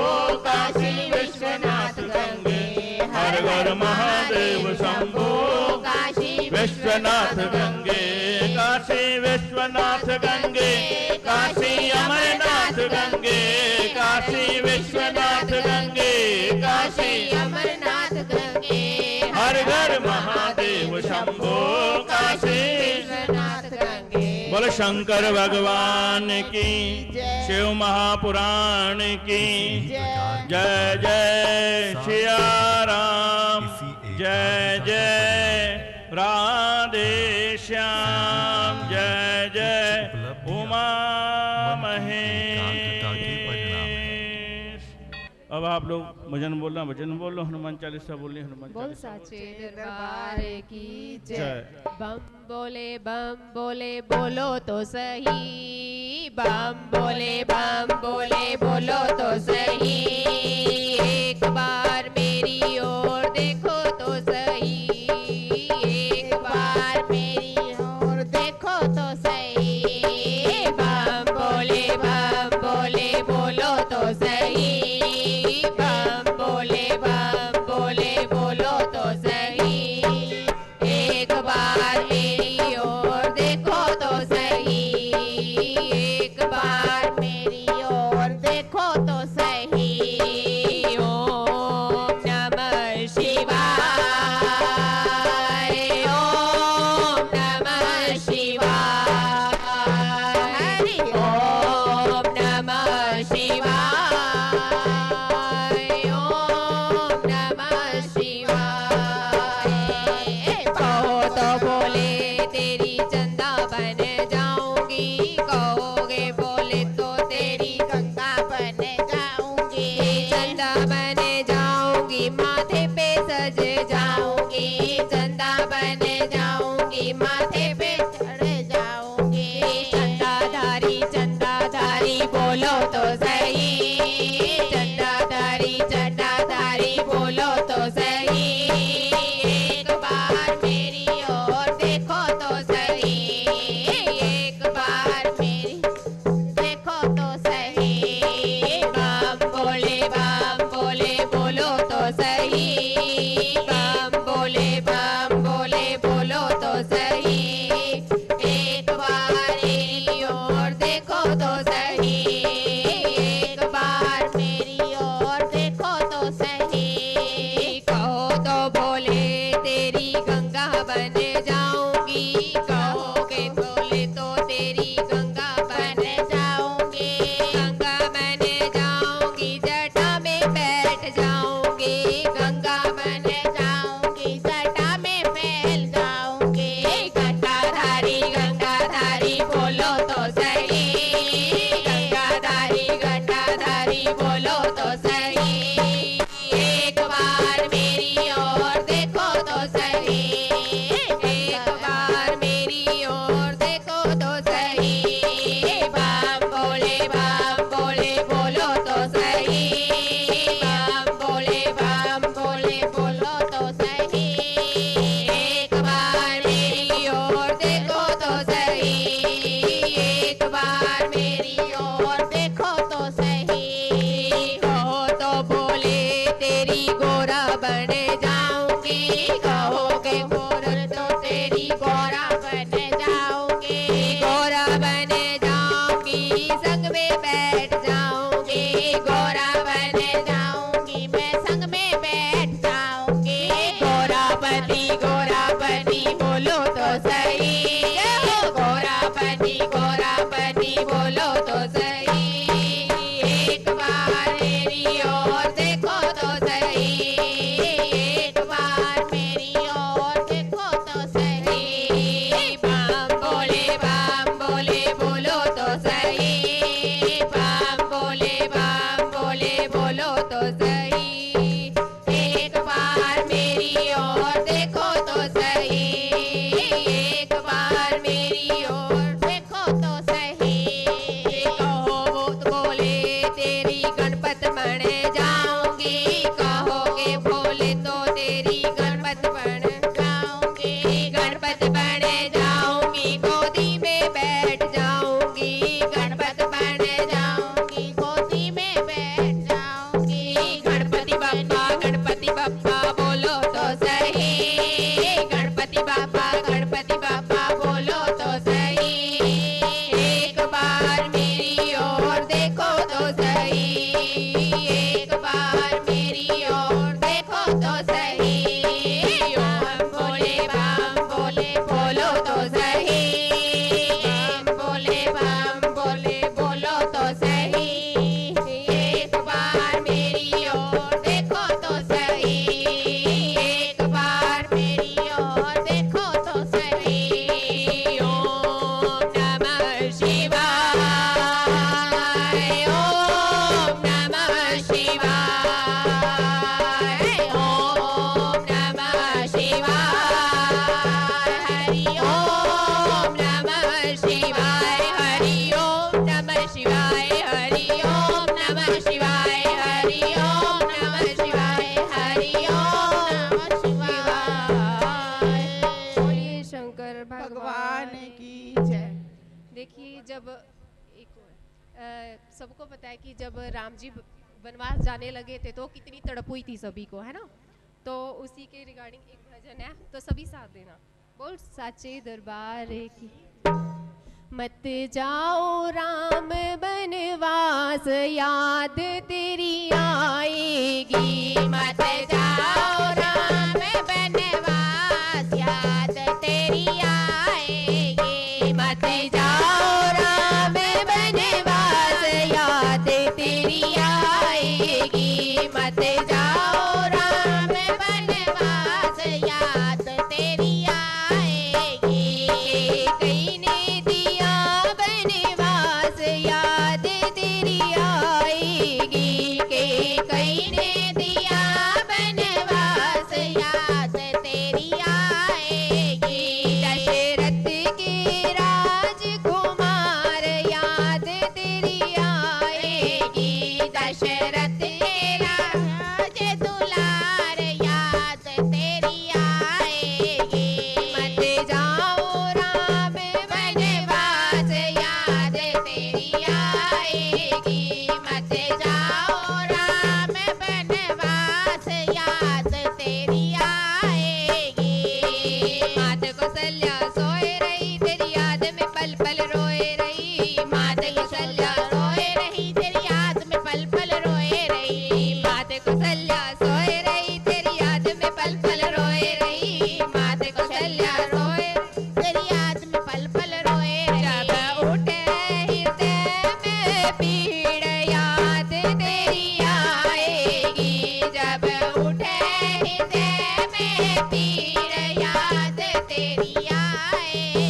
काशी विश्वनाथ गंगे। हर घर महादेव शंभो, काशी विश्वनाथ गंगे। काशी विश्वनाथ गंगे, काशी अमरनाथ गंगे। काशी विश्वनाथ गंगे, काशी अमरनाथ गंगे। हर घर महादेव शंभो। शंभो काशी विश्वनाथ गंगे बोल शंकर भगवान की जय। शिव महापुराण की जय। जय जय सिया राम जय जय राधे श्याम जय जय उमा महेश। अब आप लोग भजन बोलना, भजन बोलो, हनुमान चालीसा बोलिए, हनुमान बोल चालीसा। साचे दरबार की जय। जय। बम बोले बोलो तो सही, बम बोले बोलो तो सही, एक बार मेरी ओर देखो तो सही, एक बार मेरी ओर देखो तो सही, बम बोले बोलो तो सही, बम बोले बोलो तो सही, एक बार मेरी ओर देखो तो सही, एक बार मेरी ओर देखो तो सही। ओम नमः शिवाय, ओम नमः शिवाय, हरि ओम नमः शिवाय, ओम नमः शिवाय। कहो तो बोले तेरी चंदा बन जाऊंगी, कहोगे बोले तो तेरी गंगा बन जाऊंगी, चंदा बन जाऊंगी, माथे पे सज जाऊंगी, चंदा बन जाऊंगी, माथे पे चढ़ जाऊंगी, चंदाधारी बोलो तो सही, चंदाधारी बोलो तो सही, एक बार मेरी ओर देखो तो सही, एक बार मेरी देखो तो सही, बम बोले बोलो तो सही, बम बोले बोलो तो सही, एक बार मेरी ओर देखो तो सही, एक बार मेरी ओर देखो तो सही। कहो तो बोले तेरी गंगा बन जाऊंगी, कहोगे बोले तो तेरी गंगा बन जाऊंगी, गंगा बन जाऊंगी, जटा में बैठ जाऊंगी, गंगा बन जाऊंगी, जटा में फैल जाऊंगी, गंगाधारी बोलो तो सही, गंगाधारी बोलो तो सही, एक बार मेरी ओर देखो तो सही, एक बार मेरी ओर देखो तो सही, बम बोले बोलो तो सही, बम बोले बोलो तो सही, एक बार मेरी ओर देखो तो सही, एक बार मेरी ओर देखो तो सही। कहो तो बोले तेरी गोरा बन जाऊंगी, कहोगे गोरा तो तेरी गोरा बन जाऊंगी, गोरा बन जाऊंगी, संग में बैठ जाऊंगी, गोरा बन जाऊंगी, मैं संग में बैठ जाऊंगी, गोरापति बोलो तो सही, गोरापति बोलो तो सही, एक बार मेरी ओर देखो तो सही, एक बार मेरी ओर देखो तो सही, भगवान की जय। देखिए जब सबको पता है कि जब राम जी वनवास जाने लगे थे तो कितनी तड़प हुई थी सभी को, है ना। तो उसी के रिगार्डिंग एक भजन है, तो सभी साथ देना। बोल साचे दरबार की। मत जाओ राम बनवास, याद तेरी आएगी। मत जाओ राम बनवास, याद तेरी आएगी। मत जाओ राम बनवास, याद तेरी आएगी। मत जाओ राम बनवास, याद तेरी आएगी। कई ने दिया बनवास, याद तेरी आएगी। के कई ने दिया बनवास, याद तेरी आएगी। दशरथ के राजकुमार, याद तेरी आएगी। दशरथ के राज दुलार, याद तेरी आएगी। मत जाओ राम बनवास, याद तेरी आएगी। मत जाओ राम बनवास, याद तेरी आएगी। मात कौशल्या सोए रही, तेरी याद में पल पल रोए रही। मात कौशल्या रोए रही, तेरी याद में पल पल रोए रही। मात कौशल्या सोए रही, तेरी याद में पल पल रोए रही। मात कौशल्या रोए, तेरी याद में पल पल रोए जब रही। उठे हृदय में पीड़, याद तेरी आएगी। जब उठे हृदय में पीड़, याद तेरी आएगी।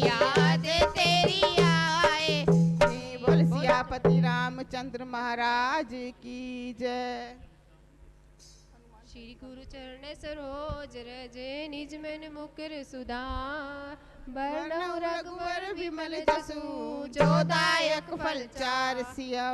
याद तेरी आए। बोल सियापति रामचंद्र महाराज की जय। श्री गुरु चरण सरोज रज निज मन मुकुर सुधार बरनउँ रघुवर विमल जसु जो दायक फल चार सिया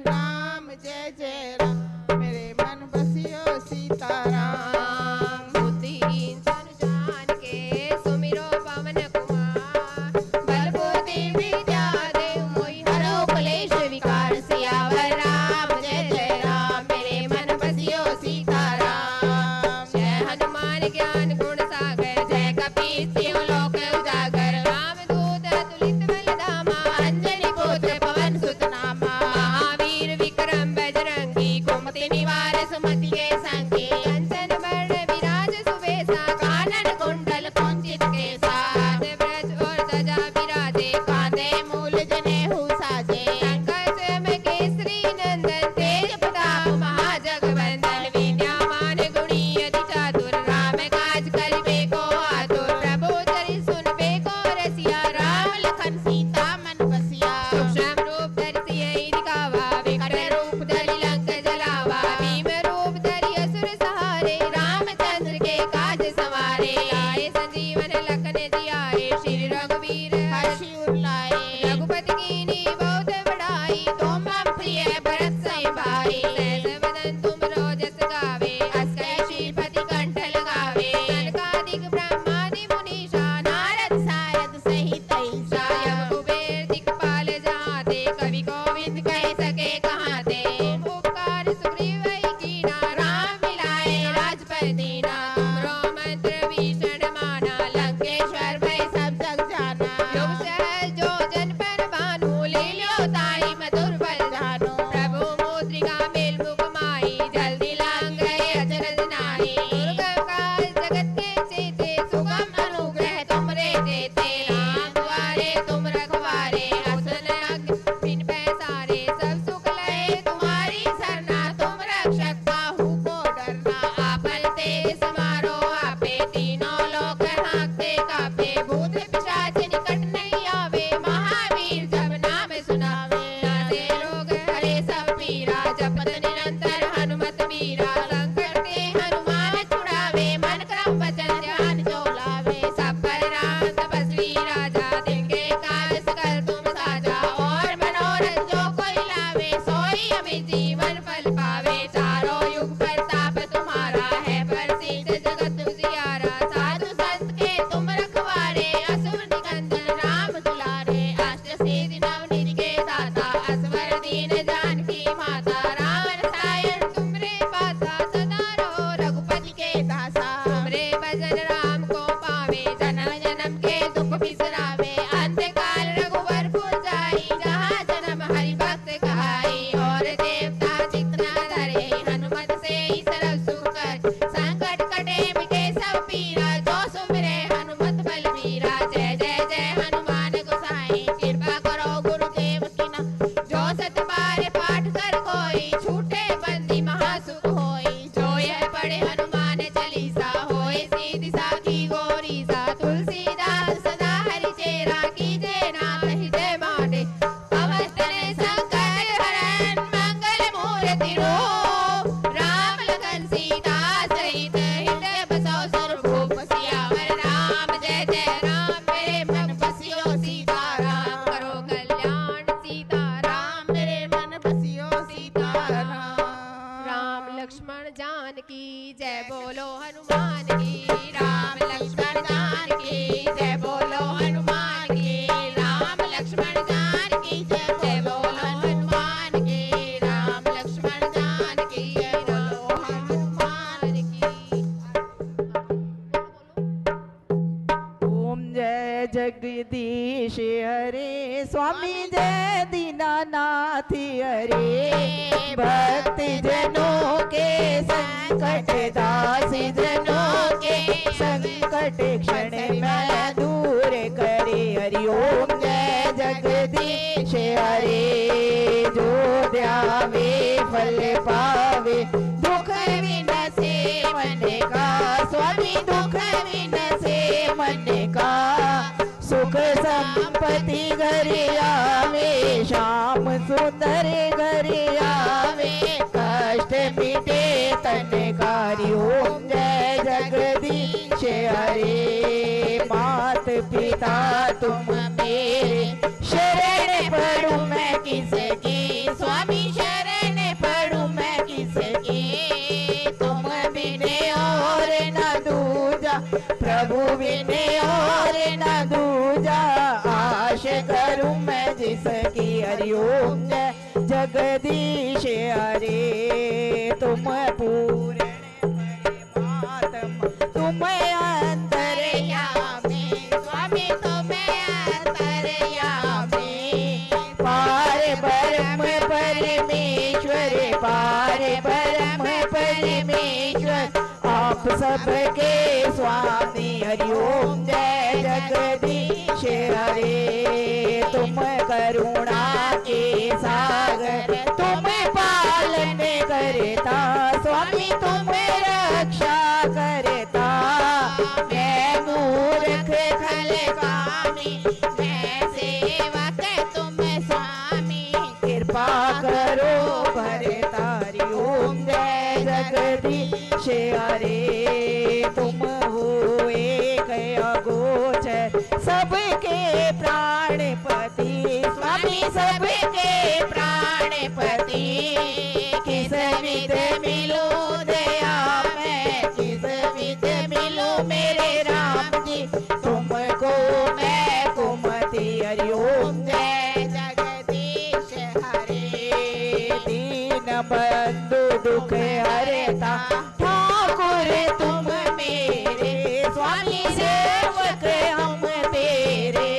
राम जय जय राम मेरे मन बसियो सीताराम। बुद्धिहीन जन जान के सुमिरो पवन कुमार बल बुद्धि विद्या देव मोहि हरो क्लेश विकार सियावर राम जय जय राम मेरे मन बसियो सीताराम। जय हनुमान ज्ञान गुण सागर जय कपीस तिहुँ लोक उजागर रामदूत अतुलित बल धामा अंजनी पुत्र पवन सुत नामा महावीर विक्रम बजरंगी कुमति निवार सुमति के संगी कंचन वर्ण विराज सुबेसा कानन कुंडल कुंचित केसा हाथ ब्रज और ध्वजा विराजे कांधे मूल जनेऊ साजे शंकर स्वयं केसरी नंदन तेज प्रताप महाजगवंदन विद्यामान गुणी अति चातुर राम काज करिबे को आतुर प्रभु चरित सुनबे को रसिया राम लखन सीता मन बसिया सूक्ष्म रूप धरि सियहि दिखावा विकट रूप धरि लंक जलावा भीम रूप धरि असुर सहारे रामचंद्र के काज सवारे आए संजीवन लखन जियाए श्री रघुवीर हर्षि उर लाए रघुपति कीन्ही बहुत बड़ाई तुम मम प्रिय भरत सम भाई सहस वदन तुम रोजस गावे अस कहि श्रीपति कंठ लगावे सनकादिक ब्रह्मादि मुनीषा नारद सारद सहित ईसा यम कुबेर दिक्पाल जहाते कवि कोविद कह सके कहाँ ते उपकार सुग्रीव कीना राम मिलाए राजपद दीना तुमरो मंत्र भीषण माना लंकेश्वर भय सब जग जाना युग सहज जो जन पर भानु लील्यो ताहि मधुर बल जानो प्रभु मुद्रिका मेल मुख माही जल्दी लांग गए अचरज नाही दुर्गम काज जगत के चेते सुगम अनुग्रह तुमरे देते राम द्वारे तुम रखवारे असन अग्नि बिन पैसारे सब सुख लहे तुम्हारी सरना तुम रक्षक काहू को डरना आपन तेज समारो आपे तीनों लोक हांकते कापे भूत पिशाच निकट नहीं आवे महावीर जब नाम सुनावे नासे रोग हरे सब पीरा जपत निरंतर हनुमत वीरा संकट ते हनुमान छुड़ावे मन क्रम वचन ध्यान जो लावे सब पर राम तपस्वी राजा दिन के काज सकल तुम साजा और मनोरथ जो कोई लावे सोई अमित जीवन फल पावे चारों युग प्रताप तुम्हारा है प्रसिद्ध जगत उजियारा साधु संत के तुम रखवारे असुर निकंदन राम दुलारे अष्ट सिद्धि नव निधि के दाता असवर दीन जानकी माता राम रसायन तुमरे पासा सदा रहो रघुपति के दासा तुमरे भजन राम को पावे जन्म जन्म के दुख बिसरावे अंत काल रघुवर पुर जाई जहाँ जन्म हरि भक्त कहाई और देवता जितना धरे हनुमत से ही सर्व सुख कर संकट कटे मिटे सब पीरा जो सुमिरे हनुमत बलबीरा जय जय जय हनुमान गोसाई कृपा करो गुरुदेव की ना जो सत बार पाठ कर कोई छूटे बंदी महासुख होई जो यह पढ़े हनुमान चालीसा होए सीधी साखी गोरी सा तुलसीदास सदा हरि चेरा कीजे नाथ हृदय माटे अवतरे संकट हरन मंगल मूर्ति रूप राम लखन सीता सहित हृदय बसो सर्वभूप सियावर राम जय जय राम मेरे मन बसियो सीताराम करो कल्याण सीताराम मेरे मन बसियो सीताराम। राम लक्ष्मण जानकी जय बोलो हनुमान की राम लक्ष्मण जानकी जय बोलो हनुमान की राम लक्ष्मण जानकी जय बोलो हनुमान की राम लक्ष्मण जानकी जय बोलो हनुमान की। ओम जय जगदीश हरे स्वामी जय दीनानाथ हरे भक्त जनों के संकट दास जनों के संकट क्षण में दूर करे हरि ओम जय जगदीश हरे जो ध्यावे फल पावे दुख विनसे मन का स्वामी दुख विनसे मन का सुख सुख संपत्ति घर आवे, श्याम सुंदर घर आवे, कष्ट मिटे तन कारी। ओम जय जगदीश हरे। मात पिता तुम मेरे, शरण पढ़ूं मैं किसकी, स्वामी शरण पढ़ूं मैं किसकी। तुम बिने और न दूजा, प्रभु बिने और न दूजा, आश करूं मैं जिसकी। हरि ओम जय जगदीश हरे। तुम पूर्ण परमात्मा, तुम अंतर्यामी, स्वामी तुम अंतर्यामी। पार ब्रह्म परमेश्वर, पार ब्रह्म परमेश्वर, आप सबके स्वामी। हरि ओम जय जगदीश हरे। तुम करुणा के सागर, तुम पालन करता, स्वामी तुम रक्षा करता। मैं मूर्ख खल कामी, मैं सेवक तुम स्वामी, कृपा करो भरतारी। ओम जय जगदीश हरे। तुम हो एक अगोचर, सबके प्राणपति, स्वामी सबके प्राणपति। किस विध मिलो दया मैं, किस विध मिलो मेरे राम जी, तुमको मैं कुमति। हरि ओम जय जगदीश हरे। दीन बंधु दुख हरता, ठाकुर तुम मेरे, स्वामी सेवक हम तेरे।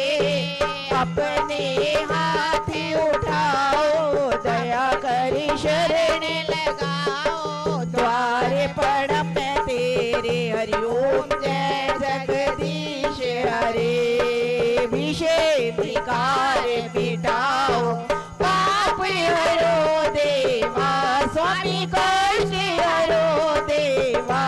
अपने हाथ उठाओ, दया करी शरण लगाओ, द्वारे पड़ मैं तेरे। हरि ओम जय जगदीश हरे। विषय विकार मिटाओ, पाप हरो देवा, स्वामी कष्ट हरो देवा।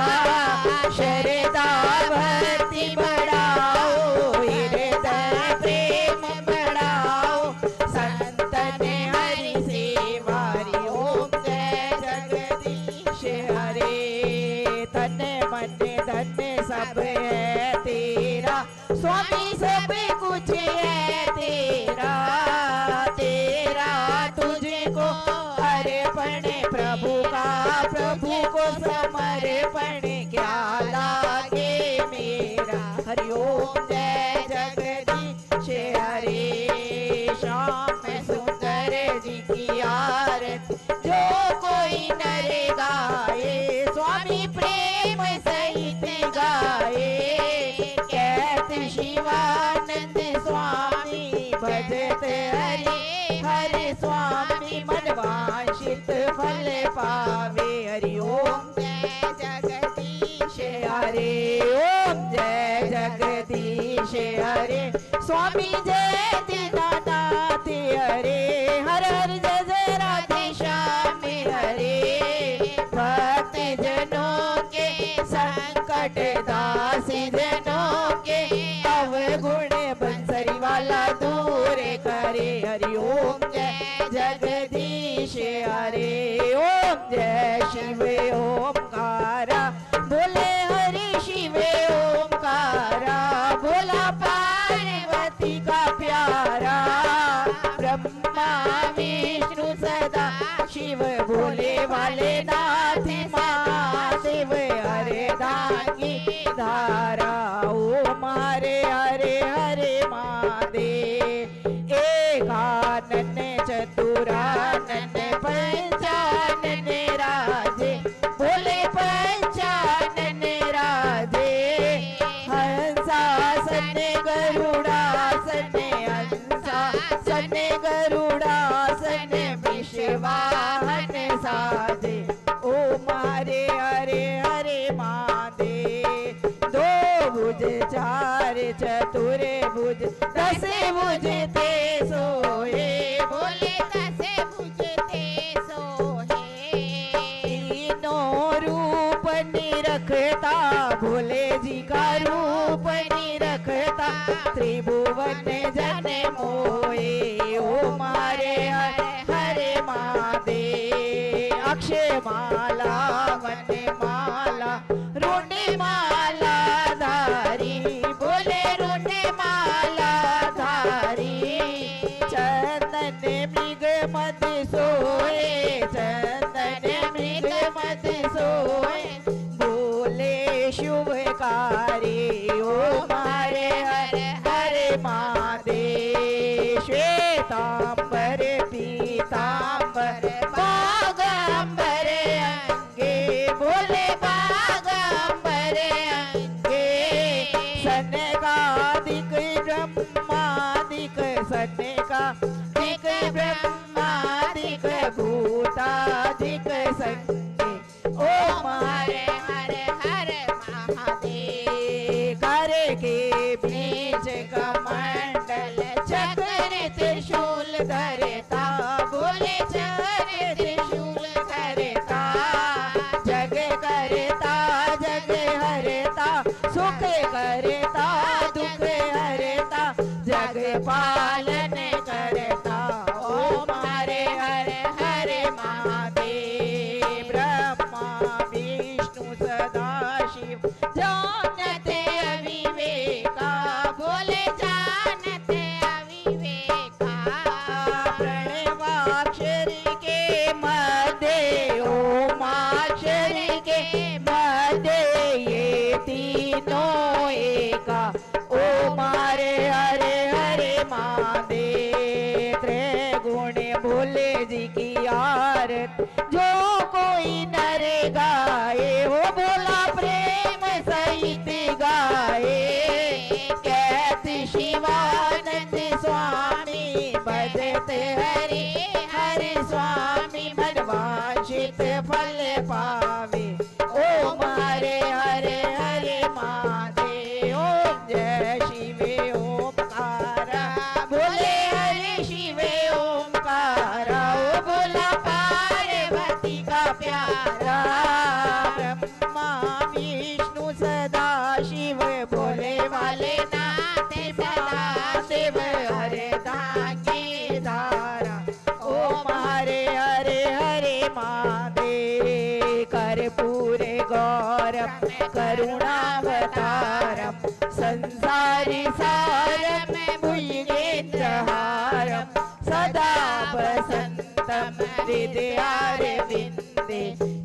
शरदा भक्ति बढ़ाओ, हृदय प्रेम बढ़ाओ, संतन हरि सेवा। हरि ओम जय जगदीश हरे। तन मन धन सब है तेरा, स्वामी सब कुछ है तेरा। तेरा तुझको अर्पण प्रभु का, प्रभु को समर्पण क्या लागे मेरा। हरि ओम जय जगदीश हरे। श्याम सुंदर जी की आरती जो कोई नर गाए, स्वामी प्रेम सहित गाए। कहत शिवानंद स्वामी भजत हरि, हरि स्वामी मन वांछित फल पावे। हरि ओम जय जगदीश हरे। ओम जय जगदीश हरे। स्वामी जय दीनानाथ हरे। हर हर जय जय राधे श्याम हरे। भक्त जनों के संकट दासी जनों के, अवगुण बंसरी वाला दूर करे। हरि ओम जय जगदीश हरे। ओम जय शिव ओमकारा, बोले हरि शिव ओमकारा। बोला पार्वती का प्यारा, ब्रह्मा विष्णु सदा शिव, भोले वाले नाथ महादेव। हरे दांगी धारा, ओम हरे हरे हरे महादेव। एकानन चतुरानन पंचानन राजे, बोले पंचानन राजे। हंसासन गरुड़ासन, हंसासन गरुड़ासन, विश्ववाहन साजे। ओम हरे हरे हरे महादेव। दो भुज चार चतुर भुज, दस भुज ते सोए, बोले दस भुज ते सोए। तीनों रूप निरखता, भोले जी का रूप निरखता। त्रिभुवन मन जन मोए ओ मारे हरे हरे महादेव। अक्षय माला वन माला रूणी माला धारी बोले रूणी माला धारी। चंदन मृग मद सोए चंदन मृग मद सोए बोले शुभकारी ओ मारे हरे हरे महादेव। श्वेतांबर पीतांबर बागांबर अंगे बोले बागांबर अंगे। सनकादिक ब्रह्मादिक सनकादिक ब्रह्मादिक भूतादिक संगे ओ मारे हरे हरे महादेव। कर के बीच कमंडल चक्र त्रिशूल धरता बोले चक्र त्रिशूल धरता। जग करता जग हरता सुख करता दुख हरता जग पालन करता ओ मारे हरे हरे महादेव। ब्रह्मा विष्णु सदा शिव जानते अविवेका बोले जानते अविवेका। प्रणवाक्षर के मध्य ओमाक्षर के मध्य ये तीनों एका ओ मारे हरे हरे महादेव। त्रिगुण भोले जी की आरत जो कोई नर गाए हो बोला प्रेम सहित गाए। कहते शिवानंद स्वामी बजते हरे हरे स्वामी मनवांछित फल पावे ओ मारे हरे हरे महादेव। ओम जय शिवे ओमकारा बोले हरे शिवे ओमकारा ओ बोला पार्वती का प्यारा। ब्रह्मा विष्णु सदा शिव बोले वाले नाते सदा शिव हरे धागे धारा ओ मारे हरे हरे महादेव। कर्पूरे गौरम करुणावतारम संसारी सारम भुजगेन्द्रहारम सदा वसंतम हृदयारविन्दे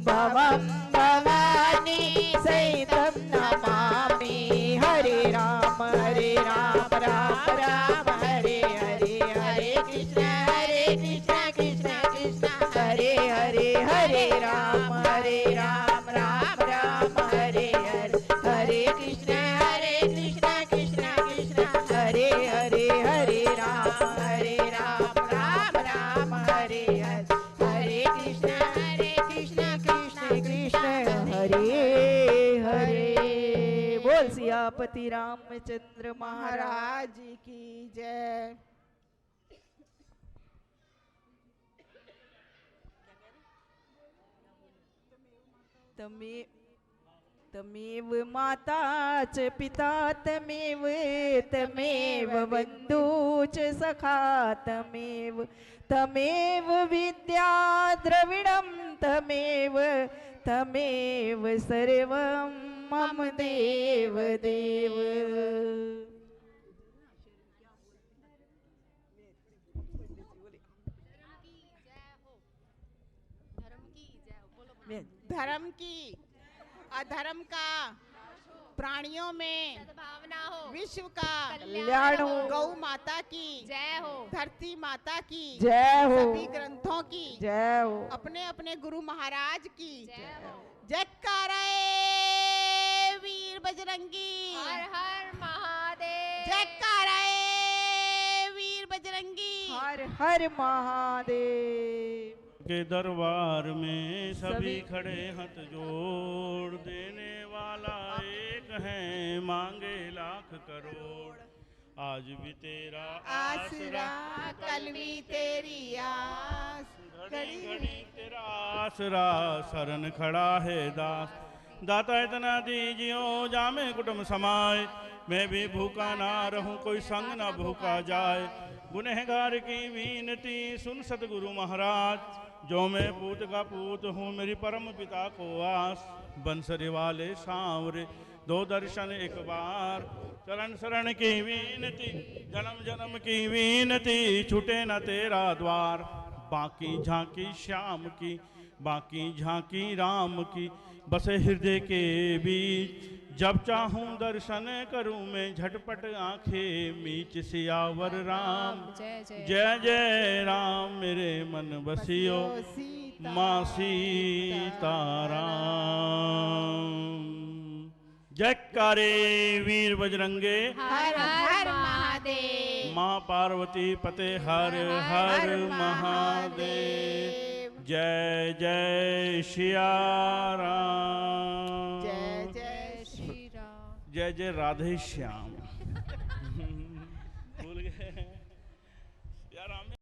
भवं भवानी सहितं नमामि। हरे राम राम राम हरे हरे हरे कृष्ण कृष्ण कृष्ण हरे हरे हरे राम राम राम हरे हरे हरे कृष्ण कृष्ण कृष्ण हरे हरे हरे राम राम हरे हरे हरे कृष्ण कृष्ण कृष्ण हरे हरे। बोल सियापति रामचंद्र महाराज की जय। तमेव माता च पिता तमेव तमेव बन्धु च सखा तमेव तमेव विद्या द्रविणं तमेव तमेव सर्वं मम देव देव। धर्म की अधर्म का प्राणियों में सद्भावना हो, विश्व का कल्याण हो, गौ माता की जय हो, धरती माता की जय हो, सभी ग्रंथों की जय हो, अपने अपने गुरु महाराज की जय हो। जयकारा वीर बजरंगी। हर हर महादेव। जयकारा वीर बजरंगी। हर हर महादेव। के दरबार में सभी खड़े हाथ जोड़, देने वाला एक है मांगे लाख करोड़। आज भी तेरा आसरा कल भी तेरी आस, घड़ी घड़ी तेरा आसरा शरण खड़ा है दास। दाता इतना दीजियो जामे कुटुम समाए, मैं भी भूखा ना रहूं कोई संग ना भूखा जाए। गुनहगार की विनती सुन सतगुरु महाराज, जो मैं पूत का पूत हूँ मेरी परम पिता को आस। बंसरी वाले सांवरे दो दर्शन एक बार, चरण शरण की विनती जन्म जन्म की विनती, छूटे न तेरा द्वार। बाकी झांकी श्याम की बाकी झांकी राम की, बसे हृदय के बीच। जब चाहूं दर्शन करूं मैं झटपट आंखें मीच, सियावर राम जय जय जय जय राम मेरे मन बसियो सीता माँ सीताराम। जयकारे वीर बजरंगे, हर हर महादेव। माँ पार्वती पते हर हर महादेव। जय जय सिया राम, जय जय श्री राम। जय जय राधे श्याम। भूल गए यार हम।